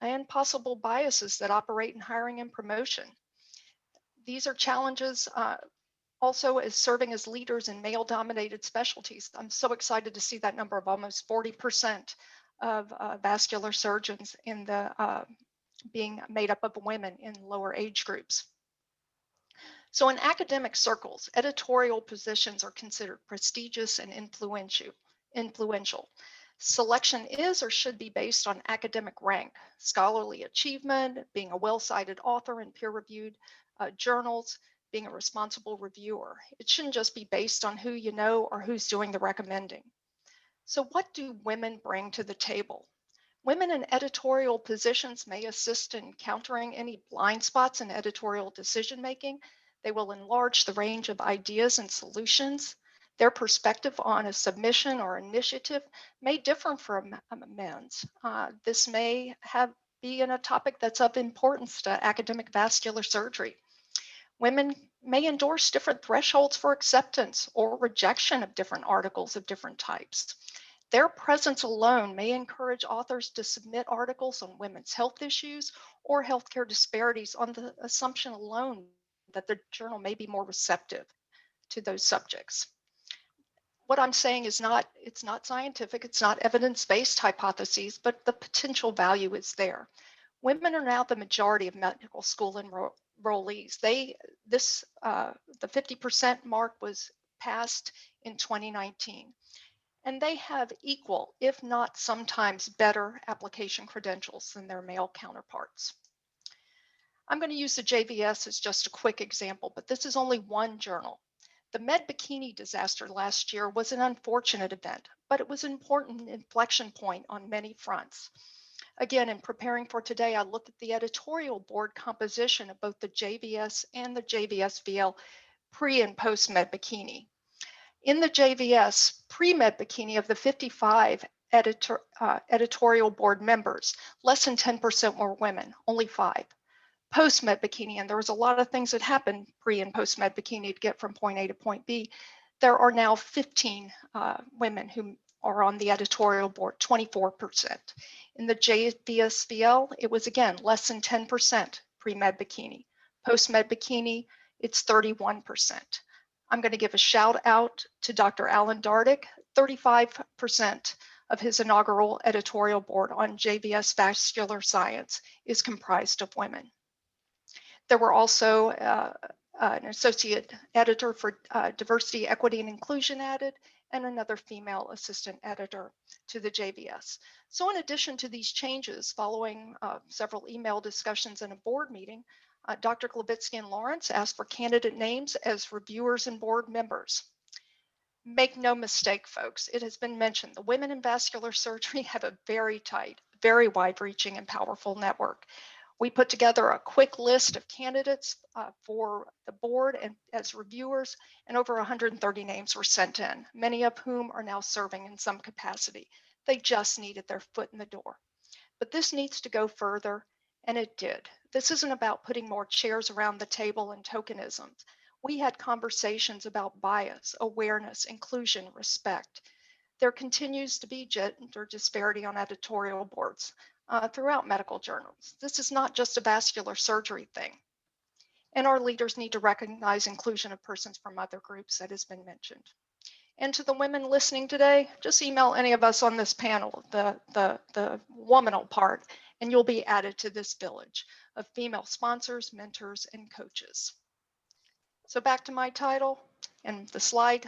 and possible biases that operate in hiring and promotion. These are challenges also as serving as leaders in male-dominated specialties. I'm so excited to see that number of almost 40% of vascular surgeons in the being made up of women in lower age groups. So in academic circles, editorial positions are considered prestigious and influential. Selection is or should be based on academic rank, scholarly achievement, being a well-cited author in peer-reviewed journals, being a responsible reviewer. It shouldn't just be based on who you know or who's doing the recommending. So what do women bring to the table? Women in editorial positions may assist in countering any blind spots in editorial decision-making. They will enlarge the range of ideas and solutions. Their perspective on a submission or initiative may differ from men's. This may be in a topic that's of importance to academic vascular surgery. Women may endorse different thresholds for acceptance or rejection of different articles of different types. Their presence alone may encourage authors to submit articles on women's health issues or healthcare disparities on the assumption alone that the journal may be more receptive to those subjects. What I'm saying is it's not scientific, it's not evidence-based hypotheses, but the potential value is there. Women are now the majority of medical school enrollees. The 50% mark was passed in 2019. And they have equal, if not sometimes better, application credentials than their male counterparts. I'm going to use the JVS as just a quick example, but this is only one journal. The Med Bikini disaster last year was an unfortunate event, but it was an important inflection point on many fronts. Again, in preparing for today, I looked at the editorial board composition of both the JVS and the JVS-VL pre and post Med Bikini. In the JVS pre-Med Bikini, of the 55 editorial board members, less than 10% were women, only 5. Post-Med Bikini, and there was a lot of things that happened pre and post-Med Bikini to get from point A to point B, there are now 15 women who are on the editorial board, 24%. In the JVS-VL, it was again less than 10% pre-Med Bikini. Post-Med Bikini, it's 31%. I'm going to give a shout out to Dr. Alan Dardick. 35% of his inaugural editorial board on JVS Vascular Science is comprised of women. There were also an associate editor for diversity, equity, and inclusion added, and another female assistant editor to the JVS. So in addition to these changes, following several email discussions and a board meeting, Dr. Glebitsky and Lawrence asked for candidate names as reviewers and board members. Make no mistake, folks, it has been mentioned, the women in vascular surgery have a very tight, very wide-reaching and powerful network. We put together a quick list of candidates for the board and as reviewers, and over 130 names were sent in, many of whom are now serving in some capacity. They just needed their foot in the door. But this needs to go further, and it did. This isn't about putting more chairs around the table and tokenisms. We had conversations about bias, awareness, inclusion, respect. There continues to be gender disparity on editorial boards throughout medical journals. This is not just a vascular surgery thing. And our leaders need to recognize inclusion of persons from other groups that has been mentioned. And to the women listening today, just email any of us on this panel, the womanal part, and you'll be added to this village of female sponsors, mentors, and coaches. So back to my title and the slide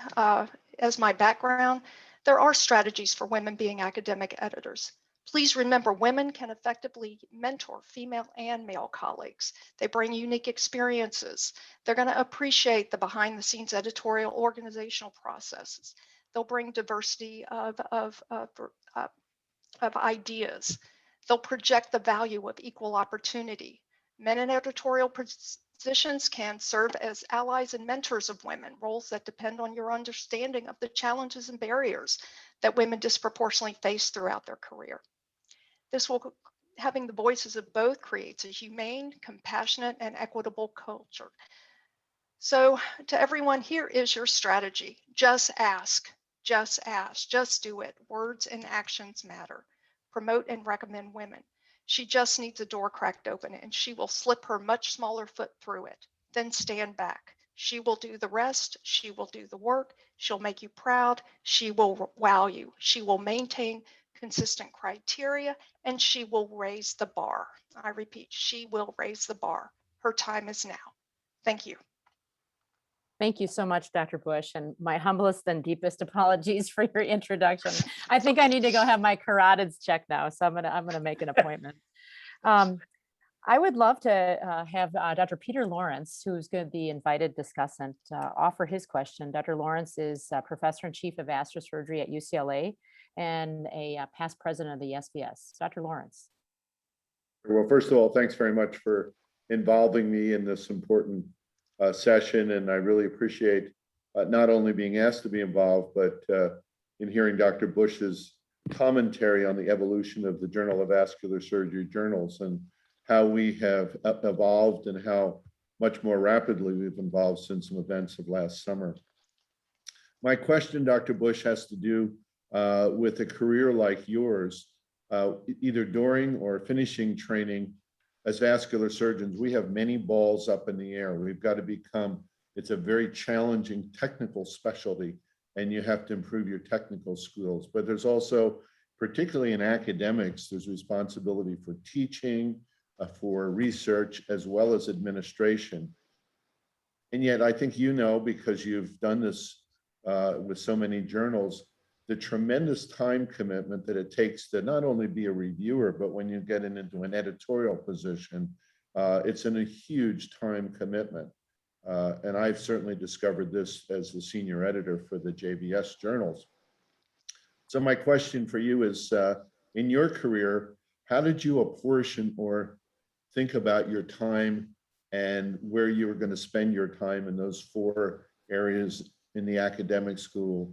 as my background, there are strategies for women being academic editors. Please remember, women can effectively mentor female and male colleagues. They bring unique experiences. They're going to appreciate the behind the scenes editorial organizational processes. They'll bring diversity of ideas. They'll project the value of equal opportunity. Men in editorial positions can serve as allies and mentors of women, roles that depend on your understanding of the challenges and barriers that women disproportionately face throughout their career. Having the voices of both creates a humane, compassionate, and equitable culture. So to everyone, here is your strategy. Just ask, just do it. Words and actions matter. Promote and recommend women. She just needs a door cracked open and she will slip her much smaller foot through it. Then stand back. She will do the rest. She will do the work. She'll make you proud. She will wow you. She will maintain consistent criteria and she will raise the bar. I repeat, she will raise the bar. Her time is now. Thank you. Thank you so much, Dr. Bush, and my humblest and deepest apologies for your introduction. I think I need to go have my carotids checked now, so I'm gonna make an appointment. I would love to have Dr. Peter Lawrence, who's going to be invited discussant, offer his question. Dr. Lawrence is Professor and Chief of Vascular Surgery at UCLA and a past president of the SBS. Dr. Lawrence. Well, first of all, thanks very much for involving me in this important session, and I really appreciate not only being asked to be involved, but in hearing Dr. Bush's commentary on the evolution of the Journal of Vascular Surgery journals and how we have evolved and how much more rapidly we've evolved since some events of last summer. My question, Dr. Bush, has to do with a career like yours, either during or finishing training. As vascular surgeons, we have many balls up in the air. We've got to become, it's a very challenging technical specialty, and you have to improve your technical skills. But there's also, particularly in academics, there's responsibility for teaching, for research, as well as administration. And yet I think you know, because you've done this with so many journals, the tremendous time commitment that it takes to not only be a reviewer, but when you get into an editorial position, it's a huge time commitment. And I've certainly discovered this as the senior editor for the JVS journals. So my question for you is, in your career, how did you apportion or think about your time and where you were going to spend your time in those 4 areas in the academic stool: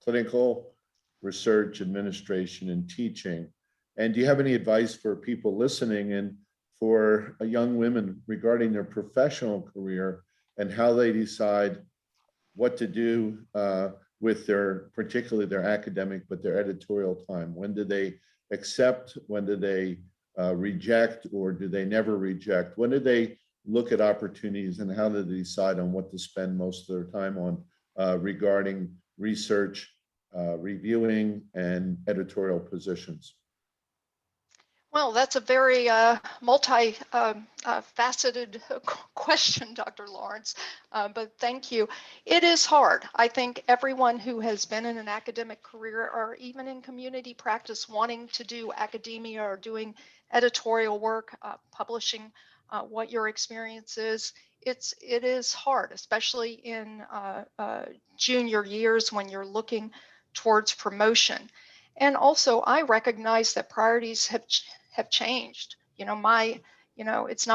clinical, research, administration, and teaching? And do you have any advice for people listening and for young women regarding their professional career and how they decide what to do with their, particularly their academic, but their editorial time? When do they accept? When do they reject, or do they never reject? When do they look at opportunities, and how do they decide on what to spend most of their time on regarding research, reviewing, and editorial positions? Well, that's a very multi-faceted question, Dr. Lawrence, but thank you. It is hard. I think everyone who has been in an academic career or even in community practice wanting to do academia or doing editorial work, publishing, what your experience is. It is hard, especially in junior years when you're looking towards promotion. And also, I recognize that priorities have changed. It's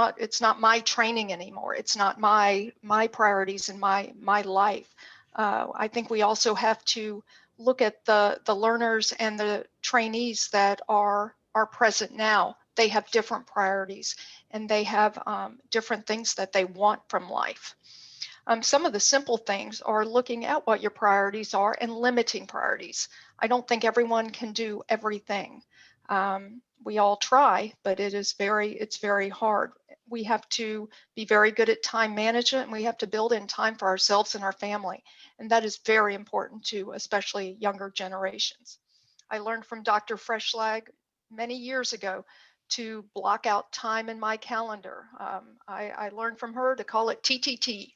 not my training anymore. It's not my priorities in my life. I think we also have to look at the learners and the trainees that are present now. They have different priorities, and they have different things that they want from life. Some of the simple things are looking at what your priorities are and limiting priorities. I don't think everyone can do everything. We all try, but it's very hard. We have to be very good at time management, and we have to build in time for ourselves and our family. And that is very important to especially younger generations. I learned from Dr. Freshlage many years ago to block out time in my calendar. I learned from her to call it TTT,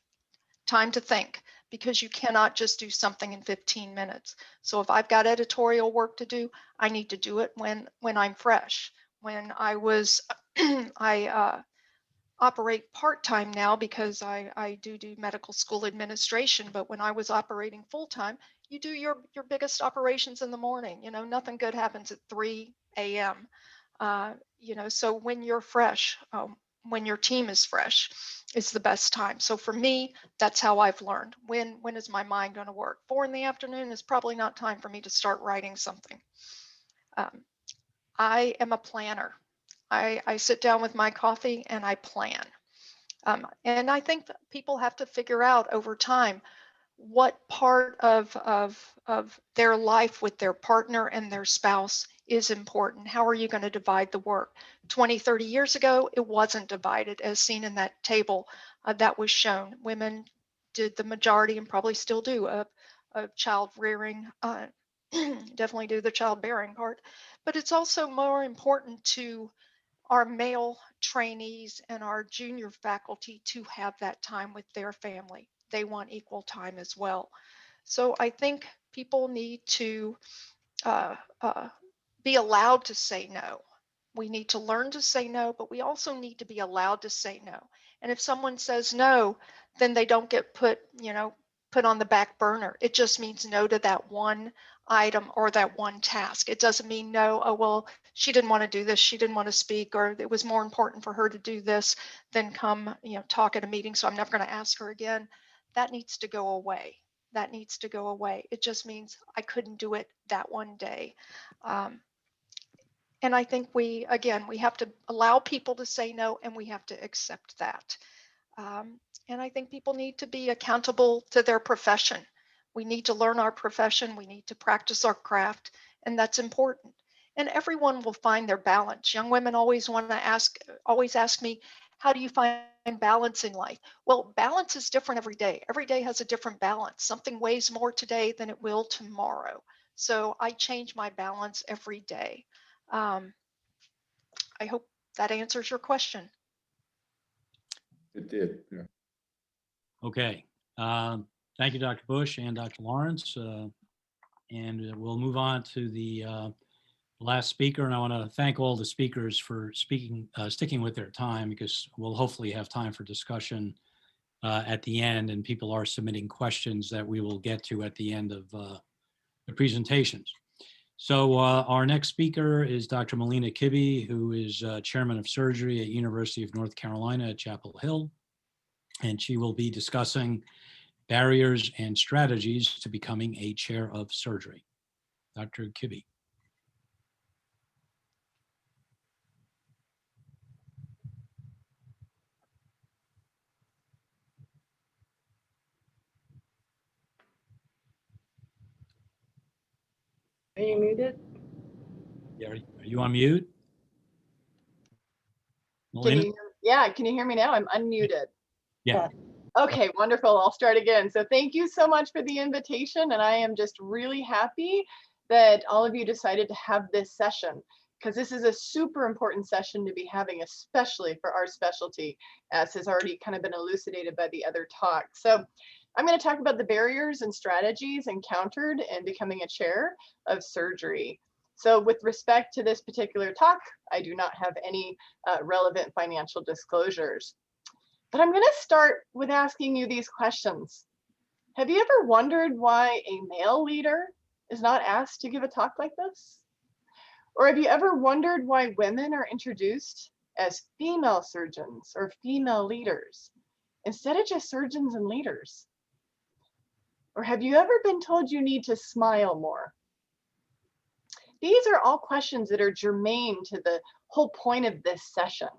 time to think, because you cannot just do something in 15 minutes. So if I've got editorial work to do, I need to do it when I'm fresh. When I was, I operate part-time now because I do medical school administration, but when I was operating full-time, you do your biggest operations in the morning. Nothing good happens at 3 a.m. So when you're fresh, when your team is fresh, is the best time. So for me, that's how I've learned. When is my mind going to work? 4 p.m. is probably not time for me to start writing something. I am a planner. I sit down with my coffee and I plan. And I think that people have to figure out over time what part of their life with their partner and their spouse is important. How are you going to divide the work? 20, 30 years ago, it wasn't divided, as seen in that table that was shown. Women did the majority, and probably still do, of child rearing, definitely do the childbearing part. But it's also more important to our male trainees and our junior faculty to have that time with their family. They want equal time as well. So I think people need to be allowed to say no. We need to learn to say no, but we also need to be allowed to say no. And if someone says no, then they don't get put on the back burner. It just means no to that one item or that one task. It doesn't mean no, oh, well, she didn't want to do this, she didn't want to speak, or it was more important for her to do this than come, talk at a meeting, so I'm never going to ask her again. That needs to go away. That needs to go away. It just means I couldn't do it that one day. And I think we have to allow people to say no, and we have to accept that. And I think people need to be accountable to their profession. We need to learn our profession. We need to practice our craft, and that's important. And everyone will find their balance. Young women always ask me, how do you find balance in life? Well, balance is different every day. Every day has a different balance. Something weighs more today than it will tomorrow. So I change my balance every day. I hope that answers your question. It did, yeah. Okay. Thank you, Dr. Bush and Dr. Lawrence. And we'll move on to the last speaker. And I want to thank all the speakers for sticking with their time, because we'll hopefully have time for discussion at the end, and people are submitting questions that we will get to at the end of the presentations. So our next speaker is Dr. Melina Kibbe, who is chairman of surgery at University of North Carolina at Chapel Hill. And she will be discussing barriers and strategies to becoming a chair of surgery. Dr. Kibbe. Are you muted? Yeah, are you on mute? Can Melina? you hear me now? I'm unmuted. Yeah. Okay, wonderful. I'll start again. So thank you so much for the invitation. And I am just really happy that all of you decided to have this session, because this is a super important session to be having, especially for our specialty, as has already kind of been elucidated by the other talk. So I'm going to talk about the barriers and strategies encountered in becoming a chair of surgery. So with respect to this particular talk, I do not have any relevant financial disclosures. But I'm going to start with asking you these questions. Have you ever wondered why a male leader is not asked to give a talk like this? Or have you ever wondered why women are introduced as female surgeons or female leaders instead of just surgeons and leaders? Or have you ever been told you need to smile more? These are all questions that are germane to the whole point of this session.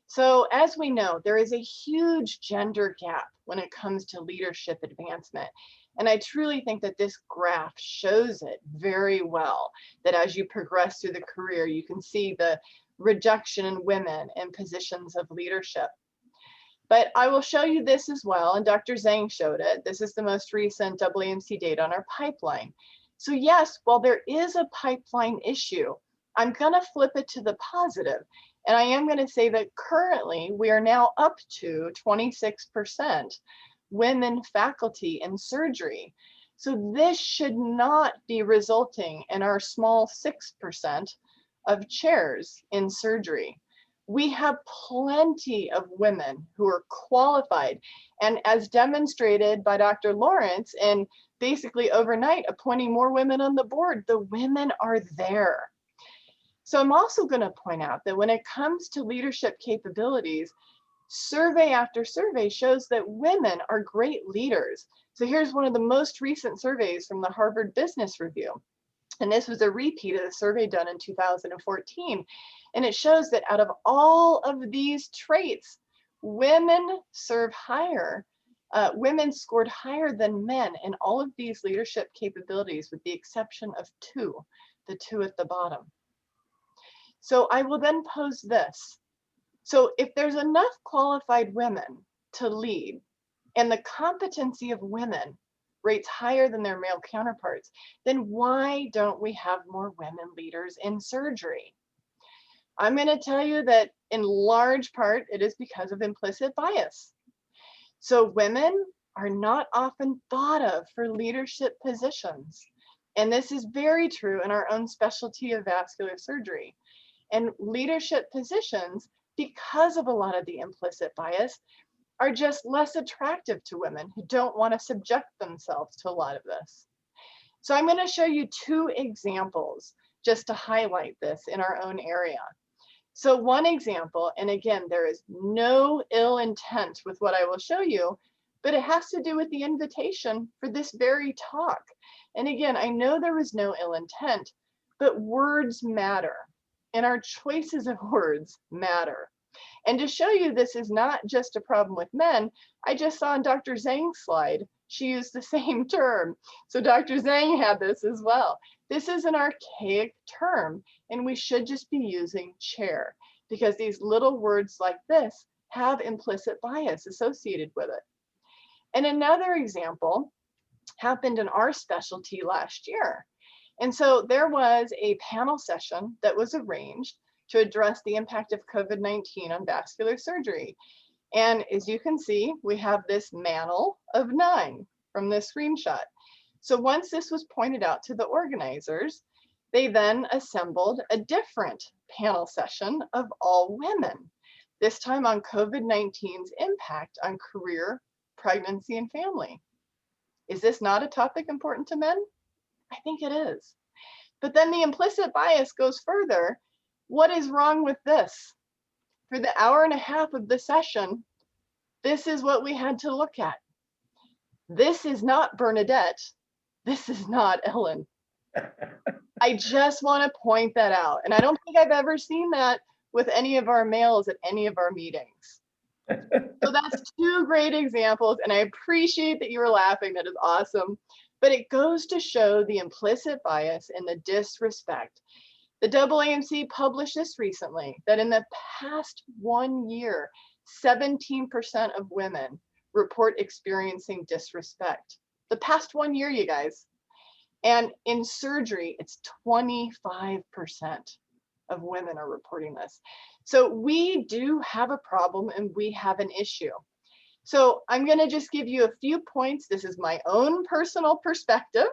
So as we know, there is a huge gender gap when it comes to leadership advancement. And I truly think that this graph shows it very well, that as you progress through the career, you can see the reduction in women in positions of leadership. But I will show you this as well, and Dr. Zhang showed it. This is the most recent AAMC data on our pipeline. So yes, while there is a pipeline issue, I'm gonna flip it to the positive. And I am gonna say that currently we are now up to 26% women faculty in surgery. So this should not be resulting in our small 6% of chairs in surgery. We have plenty of women who are qualified, and as demonstrated by Dr. Lawrence, and basically overnight appointing more women on the board, the women are there. So I'm also going to point out that when it comes to leadership capabilities, survey after survey shows that women are great leaders. So here's one of the most recent surveys from the Harvard Business Review. And this was a repeat of the survey done in 2014. And it shows that out of all of these traits, women serve higher. Women scored higher than men in all of these leadership capabilities, with the exception of the two at the bottom. So I will then pose this. So if there's enough qualified women to lead, and the competency of women rates higher than their male counterparts, then why don't we have more women leaders in surgery? I'm going to tell you that in large part, it is because of implicit bias. So women are not often thought of for leadership positions. And this is very true in our own specialty of vascular surgery. And leadership positions, because of a lot of the implicit bias, are just less attractive to women who don't want to subject themselves to a lot of this. So I'm going to show you two examples just to highlight this in our own area. So one example, and again, there is no ill intent with what I will show you, but it has to do with the invitation for this very talk. And again, I know there was no ill intent, but words matter, and our choices of words matter. And to show you this is not just a problem with men, I just saw on Dr. Zhang's slide, she used the same term. So Dr. Zhang had this as well. This is an archaic term, and we should just be using chair, because these little words like this have implicit bias associated with it. And another example happened in our specialty last year. And so there was a panel session that was arranged to address the impact of COVID-19 on vascular surgery. And as you can see, we have this mantle of 9 from this screenshot. So once this was pointed out to the organizers, they then assembled a different panel session of all women, this time on COVID-19's impact on career, pregnancy, and family. Is this not a topic important to men? I think it is. But then the implicit bias goes further. What is wrong with this? For the hour and a half of the session, this is what we had to look at. This is not Bernadette. This is not Ellen. I just want to point that out. And I don't think I've ever seen that with any of our males at any of our meetings. So that's two great examples, and I appreciate that you were laughing. That is awesome. But it goes to show the implicit bias and the disrespect. The AAMC published this recently, that in the past 1 year, 17% of women report experiencing disrespect. The past 1 year, you guys. And in surgery, it's 25% of women are reporting this. So we do have a problem, and we have an issue. So I'm going to just give you a few points. This is my own personal perspective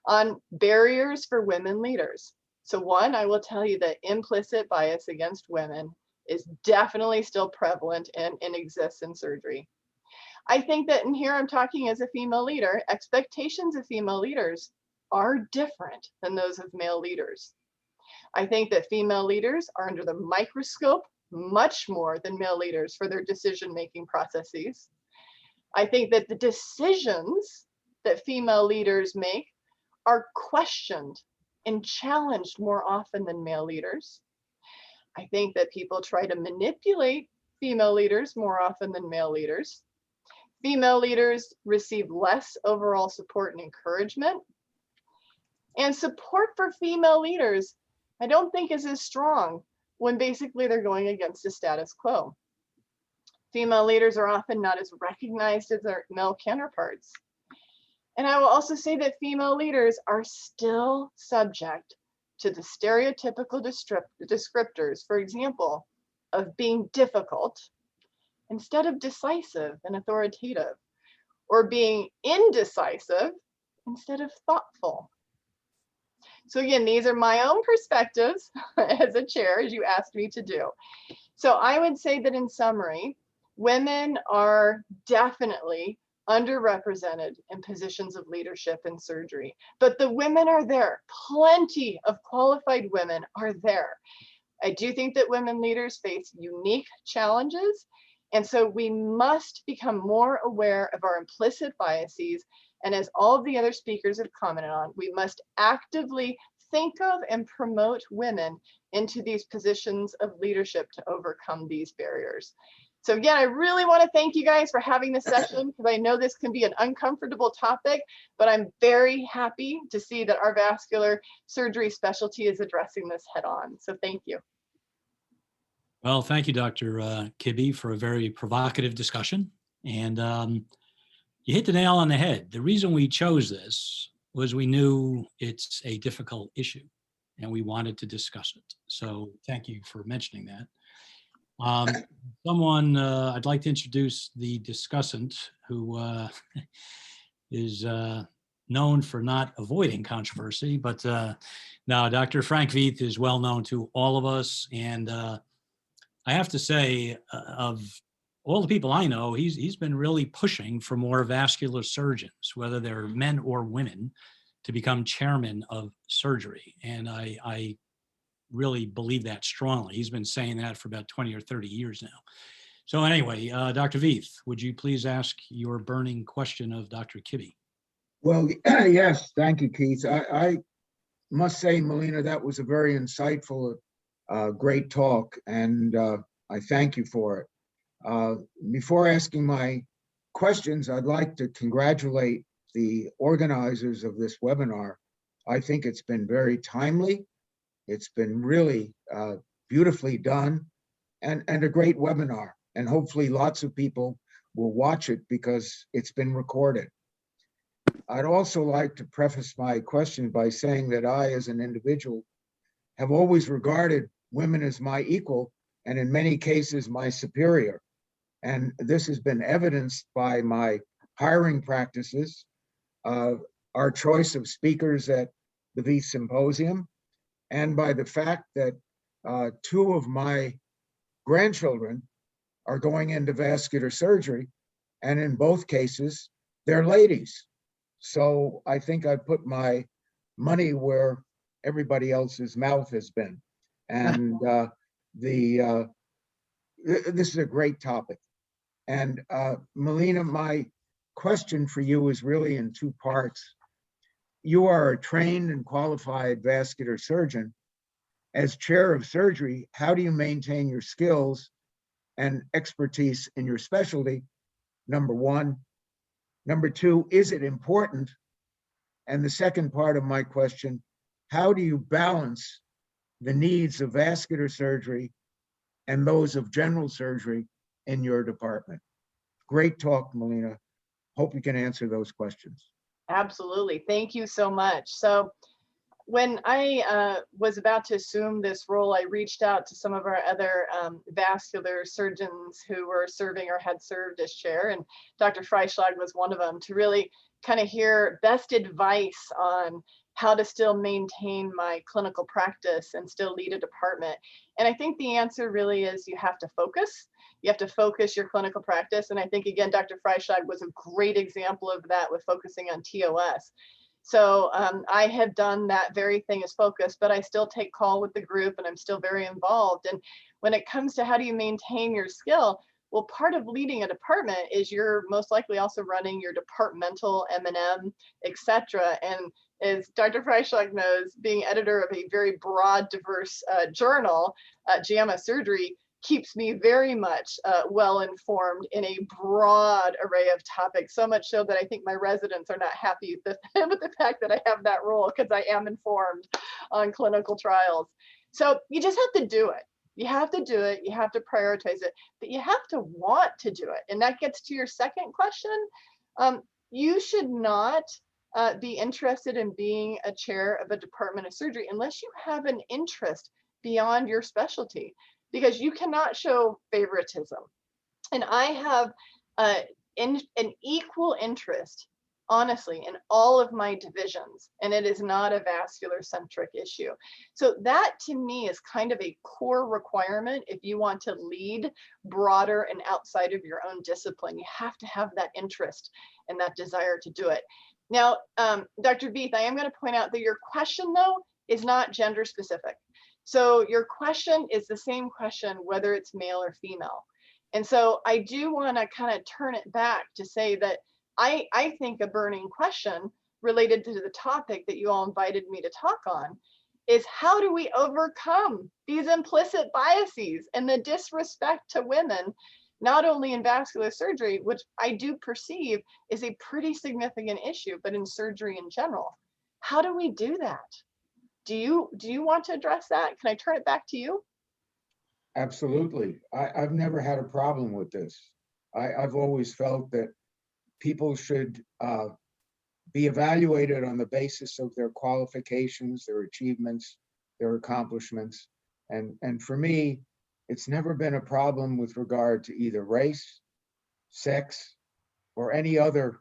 on barriers for women leaders. So one, I will tell you that implicit bias against women is definitely still prevalent and exists in surgery. I think that, and here I'm talking as a female leader, expectations of female leaders are different than those of male leaders. I think that female leaders are under the microscope much more than male leaders for their decision-making processes. I think that the decisions that female leaders make are questioned and challenged more often than male leaders. I think that people try to manipulate female leaders more often than male leaders. Female leaders receive less overall support and encouragement. And support for female leaders, I don't think is as strong when basically they're going against the status quo. Female leaders are often not as recognized as their male counterparts. And I will also say that female leaders are still subject to the stereotypical descriptors, for example, of being difficult instead of decisive and authoritative, or being indecisive instead of thoughtful. So again, these are my own perspectives as a chair, as you asked me to do. So I would say that in summary, women are definitely underrepresented in positions of leadership in surgery, but the women are there. Plenty of qualified women are there. I do think that women leaders face unique challenges, and so we must become more aware of our implicit biases. And as all of the other speakers have commented on, we must actively think of and promote women into these positions of leadership to overcome these barriers. So again, I really want to thank you guys for having this session, because I know this can be an uncomfortable topic, but I'm very happy to see that our vascular surgery specialty is addressing this head on. So thank you. Well, thank you, Dr. Kibbe, for a very provocative discussion. And you hit the nail on the head. The reason we chose this was we knew it's a difficult issue and we wanted to discuss it. So thank you for mentioning that. I'd like to introduce the discussant who is known for not avoiding controversy, but now Dr. Frank Veith is well known to all of us. And I have to say, of all the people I know, he's been really pushing for more vascular surgeons, whether they're men or women, to become chairman of surgery. And I really believe that strongly. He's been saying that for about 20 or 30 years now. So anyway, Dr. Veith, would you please ask your burning question of Dr. Kibbe? Well, yes, thank you, Keith. I must say, Melina, that was a very insightful, great talk, and I thank you for it. Before asking my questions, I'd like to congratulate the organizers of this webinar. I think it's been very timely. It's been really beautifully done, and a great webinar. And hopefully lots of people will watch it because it's been recorded. I'd also like to preface my question by saying that I, as an individual, have always regarded women as my equal, and in many cases, my superior. And this has been evidenced by my hiring practices, our choice of speakers at the Veith Symposium, and by the fact that 2 of my grandchildren are going into vascular surgery, and in both cases, they're ladies. So I think I put my money where everybody else's mouth has been. And this is a great topic. And Melina, my question for you is really in 2 parts. You are a trained and qualified vascular surgeon. As chair of surgery, how do you maintain your skills and expertise in your specialty? Number 1. Number 2, is it important? And the second part of my question, how do you balance the needs of vascular surgery and those of general surgery in your department? Great talk, Melina. Hope you can answer those questions. Absolutely. Thank you so much. So when I was about to assume this role, I reached out to some of our other vascular surgeons who were serving or had served as chair, and Dr. Freischlag was one of them, to really kind of hear best advice on how to still maintain my clinical practice and still lead a department. And I think the answer really is you have to focus. You have to focus your clinical practice. And I think, again, Dr. Freischlag was a great example of that with focusing on TOS. So I have done that very thing as focus, but I still take call with the group and I'm still very involved. And when it comes to how do you maintain your skill, well, part of leading a department is you're most likely also running your departmental M&M, et cetera. And as Dr. Freischlag knows, being editor of a very broad, diverse journal, JAMA Surgery, keeps me very much well informed in a broad array of topics, so much so that I think my residents are not happy with the fact that I have that role, because I am informed on clinical trials. So you just have to do it. You have to do it. You have to prioritize it, but you have to want to do it. And that gets to your second question. You should not be interested in being a chair of a department of surgery unless you have an interest beyond your specialty, because you cannot show favoritism. And I have an equal interest, honestly, in all of my divisions, and it is not a vascular centric issue. So that to me is kind of a core requirement if you want to lead broader and outside of your own discipline. You have to have that interest and that desire to do it. Now, Dr. Veith, I am going to point out that your question, though, is not gender specific. So your question is the same question, whether it's male or female. And so I do want to kind of turn it back to say that I think a burning question related to the topic that you all invited me to talk on is, how do we overcome these implicit biases and the disrespect to women, not only in vascular surgery, which I do perceive is a pretty significant issue, but in surgery in general? How do we do that? Do you want to address that? Can I turn it back to you? Absolutely. I've never had a problem with this. I've always felt that people should be evaluated on the basis of their qualifications, their achievements, their accomplishments. And for me, it's never been a problem with regard to either race, sex, or any other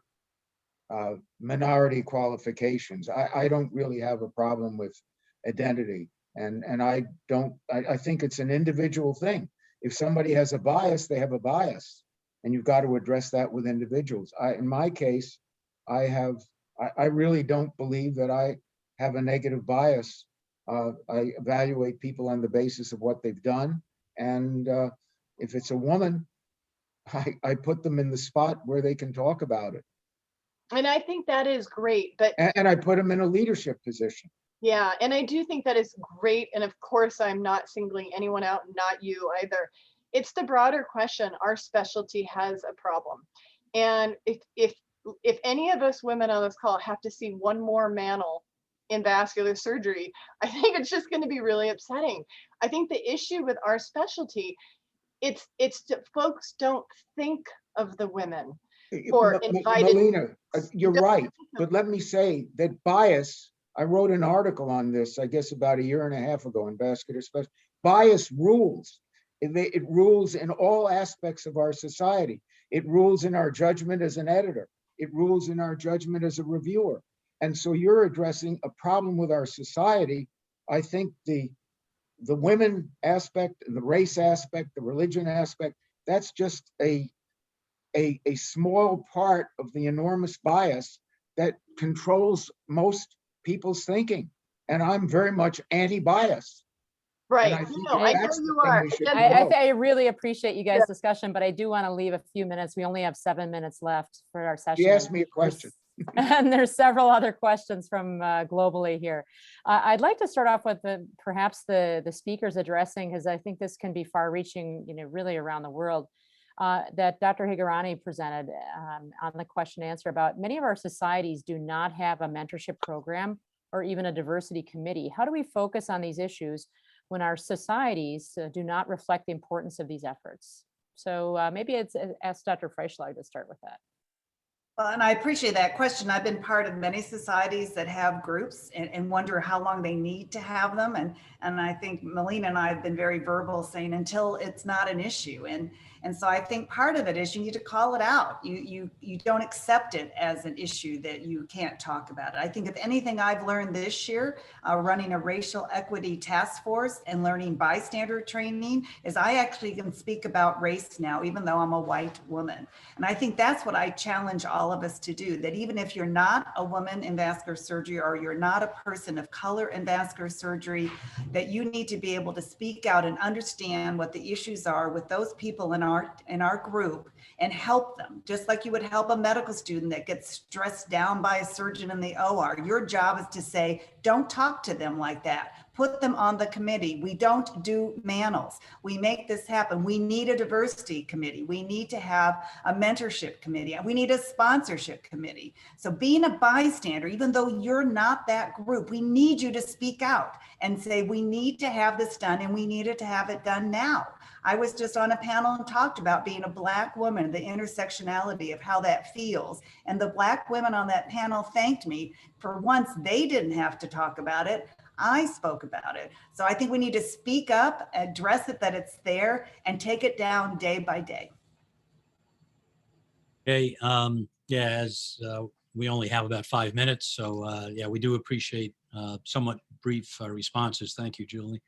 minority qualifications. I don't really have a problem with identity. And I think it's an individual thing. If somebody has a bias, they have a bias, and you've got to address that with individuals. In my case, I really don't believe that I have a negative bias. I evaluate people on the basis of what they've done. And if it's a woman, I put them in the spot where they can talk about it. And I think that is great, but and I put them in a leadership position. Yeah, and I do think that is great. And of course, I'm not singling anyone out, not you either. It's the broader question. Our specialty has a problem. And if any of us women on this call have to see one more mantle in vascular surgery, I think it's just going to be really upsetting. I think the issue with our specialty, it's that folks don't think of the women or invited. Melina, you're right. But let me say that bias, I wrote an article on this, I guess about 1.5 years ago in Vascular Specialty. Bias rules. It rules in all aspects of our society. It rules in our judgment as an editor. It rules in our judgment as a reviewer. And so you're addressing a problem with our society. I think the women aspect, and the race aspect, the religion aspect, that's just a small part of the enormous bias that controls most people's thinking. And I'm very much anti-bias. Right. I know you are. I really appreciate you guys' discussion, but I do want to leave a few minutes. We only have 7 minutes left for our session. You asked me a question. And there's several other questions from globally here. I'd like to start off with perhaps the speakers addressing, because I think this can be far-reaching, really around the world. That Dr. Higurani presented on the question and answer about many of our societies do not have a mentorship program or even a diversity committee. How do we focus on these issues when our societies do not reflect the importance of these efforts? So maybe it's ask Dr. Freischlag to start with that. Well, and I appreciate that question. I've been part of many societies that have groups and wonder how long they need to have them. And I think Melina and I have been very verbal saying until it's not an issue. And so I think part of it is you need to call it out. You don't accept it as an issue that you can't talk about it. I think if anything I've learned this year, running a racial equity task force and learning bystander training, is I actually can speak about race now, even though I'm a white woman. And I think that's what I challenge all of us to do, that even if you're not a woman in vascular surgery or you're not a person of color in vascular surgery, that you need to be able to speak out and understand what the issues are with those people in our group and help them, just like you would help a medical student that gets stressed down by a surgeon in the OR. Your job is to say, don't talk to them like that. Put them on the committee. We don't do manels. We make this happen. We need a diversity committee. We need to have a mentorship committee. We need a sponsorship committee. So being a bystander, even though you're not that group, we need you to speak out and say, we need to have this done and we needed to have it done now. I was just on a panel and talked about being a Black woman, the intersectionality of how that feels. And the Black women on that panel thanked me for once they didn't have to talk about it. I spoke about it. So I think we need to speak up, address it, that it's there, and take it down day by day. Okay, yeah, as we only have about 5 minutes, so yeah, we do appreciate somewhat brief responses. Thank you, Julie.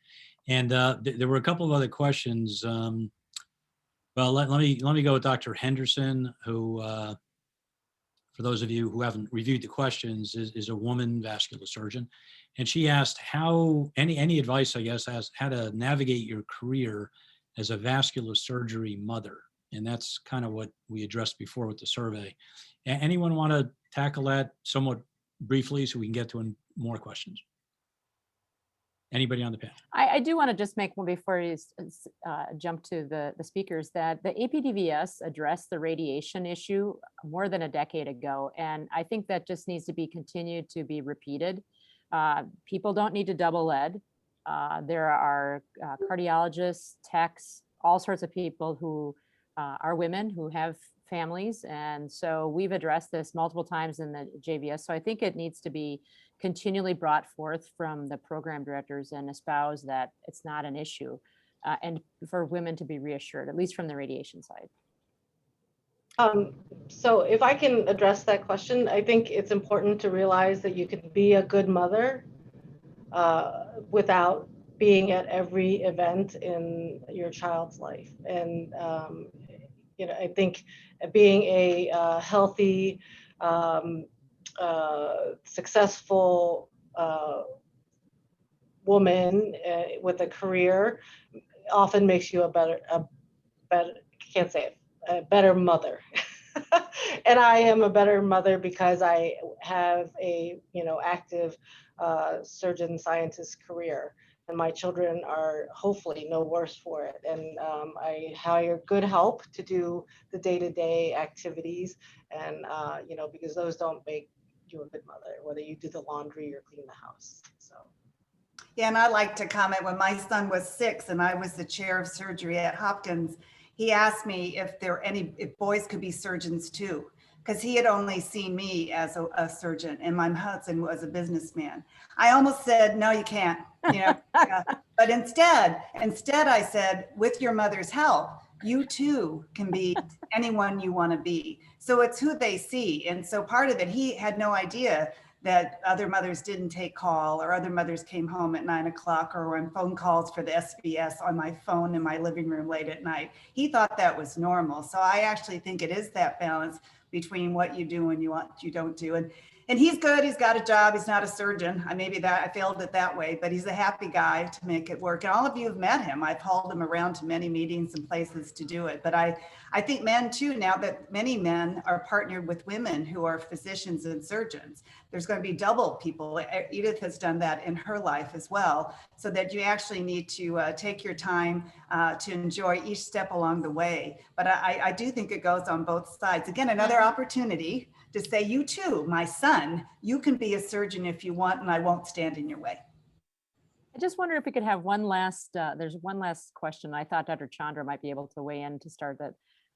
And there were a couple of other questions. Well, let me go with Dr. Henderson, who, for those of you who haven't reviewed the questions, is a woman vascular surgeon. And she asked how, any advice, I guess, as how to navigate your career as a vascular surgery mother. And that's kind of what we addressed before with the survey. Anyone want to tackle that somewhat briefly so we can get to more questions? Anybody on the panel? I do want to just make one before you jump to the speakers, that the APDVS addressed the radiation issue more than a decade ago. And I think that just needs to be continued to be repeated. People don't need to double ed. There are cardiologists, techs, all sorts of people who are women who have families. And so we've addressed this multiple times in the JVS. So I think it needs to be continually brought forth from the program directors and espouse that it's not an issue, and for women to be reassured, at least from the radiation side. So if I can address that question, I think it's important to realize that you can be a good mother without being at every event in your child's life. And you know, I think being a healthy, successful woman with a career often makes you a better mother. And I am a better mother because I have a, you know, active surgeon scientist career, and my children are hopefully no worse for it. And I hire good help to do the day-to-day activities, and you know, because those don't make you a good mother, whether you do the laundry or clean the house. So. Yeah, and I'd like to comment, when my son was 6 and I was the chair of surgery at Hopkins, he asked me if if boys could be surgeons too, because he had only seen me as a surgeon and my husband was a businessman. I almost said, no, you can't, you know. But instead I said, with your mother's help, you too can be anyone you want to be. So it's who they see. And so part of it, he had no idea that other mothers didn't take call, or other mothers came home at 9 o'clock, or on phone calls for the SBS on my phone in my living room late at night. He thought that was normal. So I actually think it is that balance between what you do and what you don't do. And he's good. He's got a job. He's not a surgeon. I failed it that way, but he's a happy guy to make it work. And all of you have met him. I've hauled him around to many meetings and places to do it. But I think men too, now that many men are partnered with women who are physicians and surgeons, there's going to be double people. Edith has done that in her life as well, so that you actually need to take your time to enjoy each step along the way. But I do think it goes on both sides. Again, another opportunity to say, you too, my son, you can be a surgeon if you want, and I won't stand in your way. I just wonder if we could have one last, there's one last question. I thought Dr. Chandra might be able to weigh in to start that,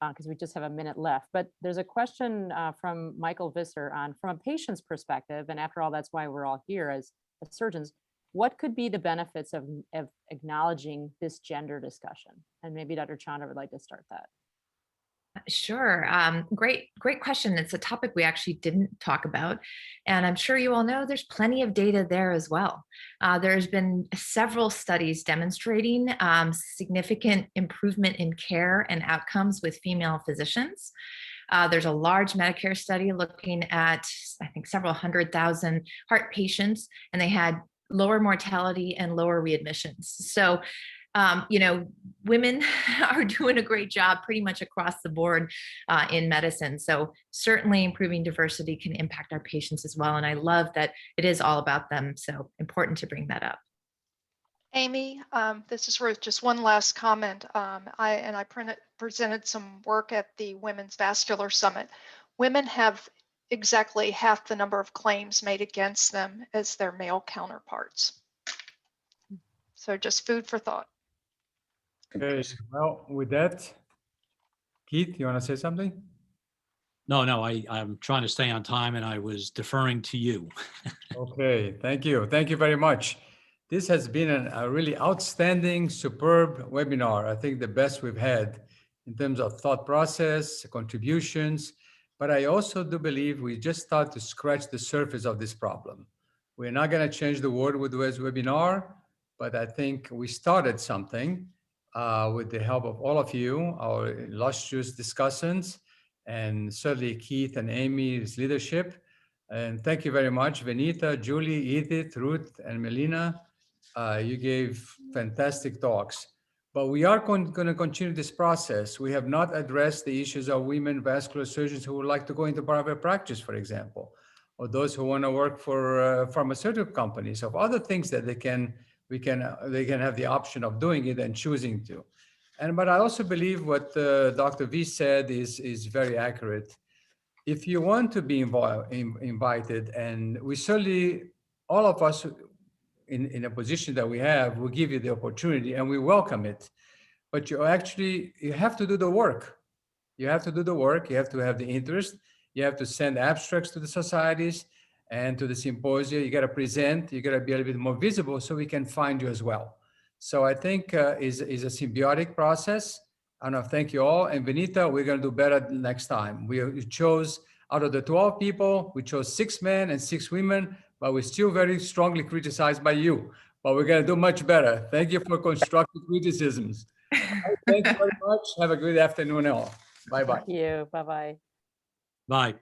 because we just have a minute left. But there's a question from Michael Visser on, from a patient's perspective, and after all, that's why we're all here as surgeons, what could be the benefits of acknowledging this gender discussion? And maybe Dr. Chandra would like to start that. Sure. Great question. It's a topic we actually didn't talk about. And I'm sure you all know there's plenty of data there as well. There's been several studies demonstrating significant improvement in care and outcomes with female physicians. There's a large Medicare study looking at, I think, several 100,000 heart patients, and they had lower mortality and lower readmissions. So women are doing a great job pretty much across the board in medicine. So certainly improving diversity can impact our patients as well. And I love that it is all about them. So important to bring that up. Amy, this is Ruth. Just one last comment. I presented some work at the Women's Vascular Summit. Women have exactly half the number of claims made against them as their male counterparts. So just food for thought. Okay, well, with that, Keith, you want to say something? No, I'm trying to stay on time and I was deferring to you. Okay, thank you. Thank you very much. This has been a really outstanding, superb webinar. I think the best we've had in terms of thought process, contributions, but I also do believe we just start to scratch the surface of this problem. We're not going to change the world with this webinar, but I think we started something with the help of all of you, our illustrious discussants, and certainly Keith and Amy's leadership. And thank you very much, Venita, Julie, Edith, Ruth, and Melina. You gave fantastic talks, but we are going to continue this process. We have not addressed the issues of women vascular surgeons who would like to go into private practice, for example, or those who want to work for pharmaceutical companies, of other things that they can have the option of doing it and choosing to. But I also believe what Dr. Veith said is very accurate. If you want to be invited, and we certainly, all of us in a position that we have, will give you the opportunity and we welcome it. But you have to do the work. You have to do the work. You have to have the interest. You have to send abstracts to the societies and to the symposia. You got to present. You got to be a little bit more visible so we can find you as well. So I think is a symbiotic process. And I thank you all. And Venita, we're going to do better next time. We chose, out of the 12 people, we chose 6 men and 6 women, but we're still very strongly criticized by you. But we're going to do much better. Thank you for constructive criticisms. Thank you very much. Have a good afternoon all. Bye-bye. Thank you. Bye-bye. Bye.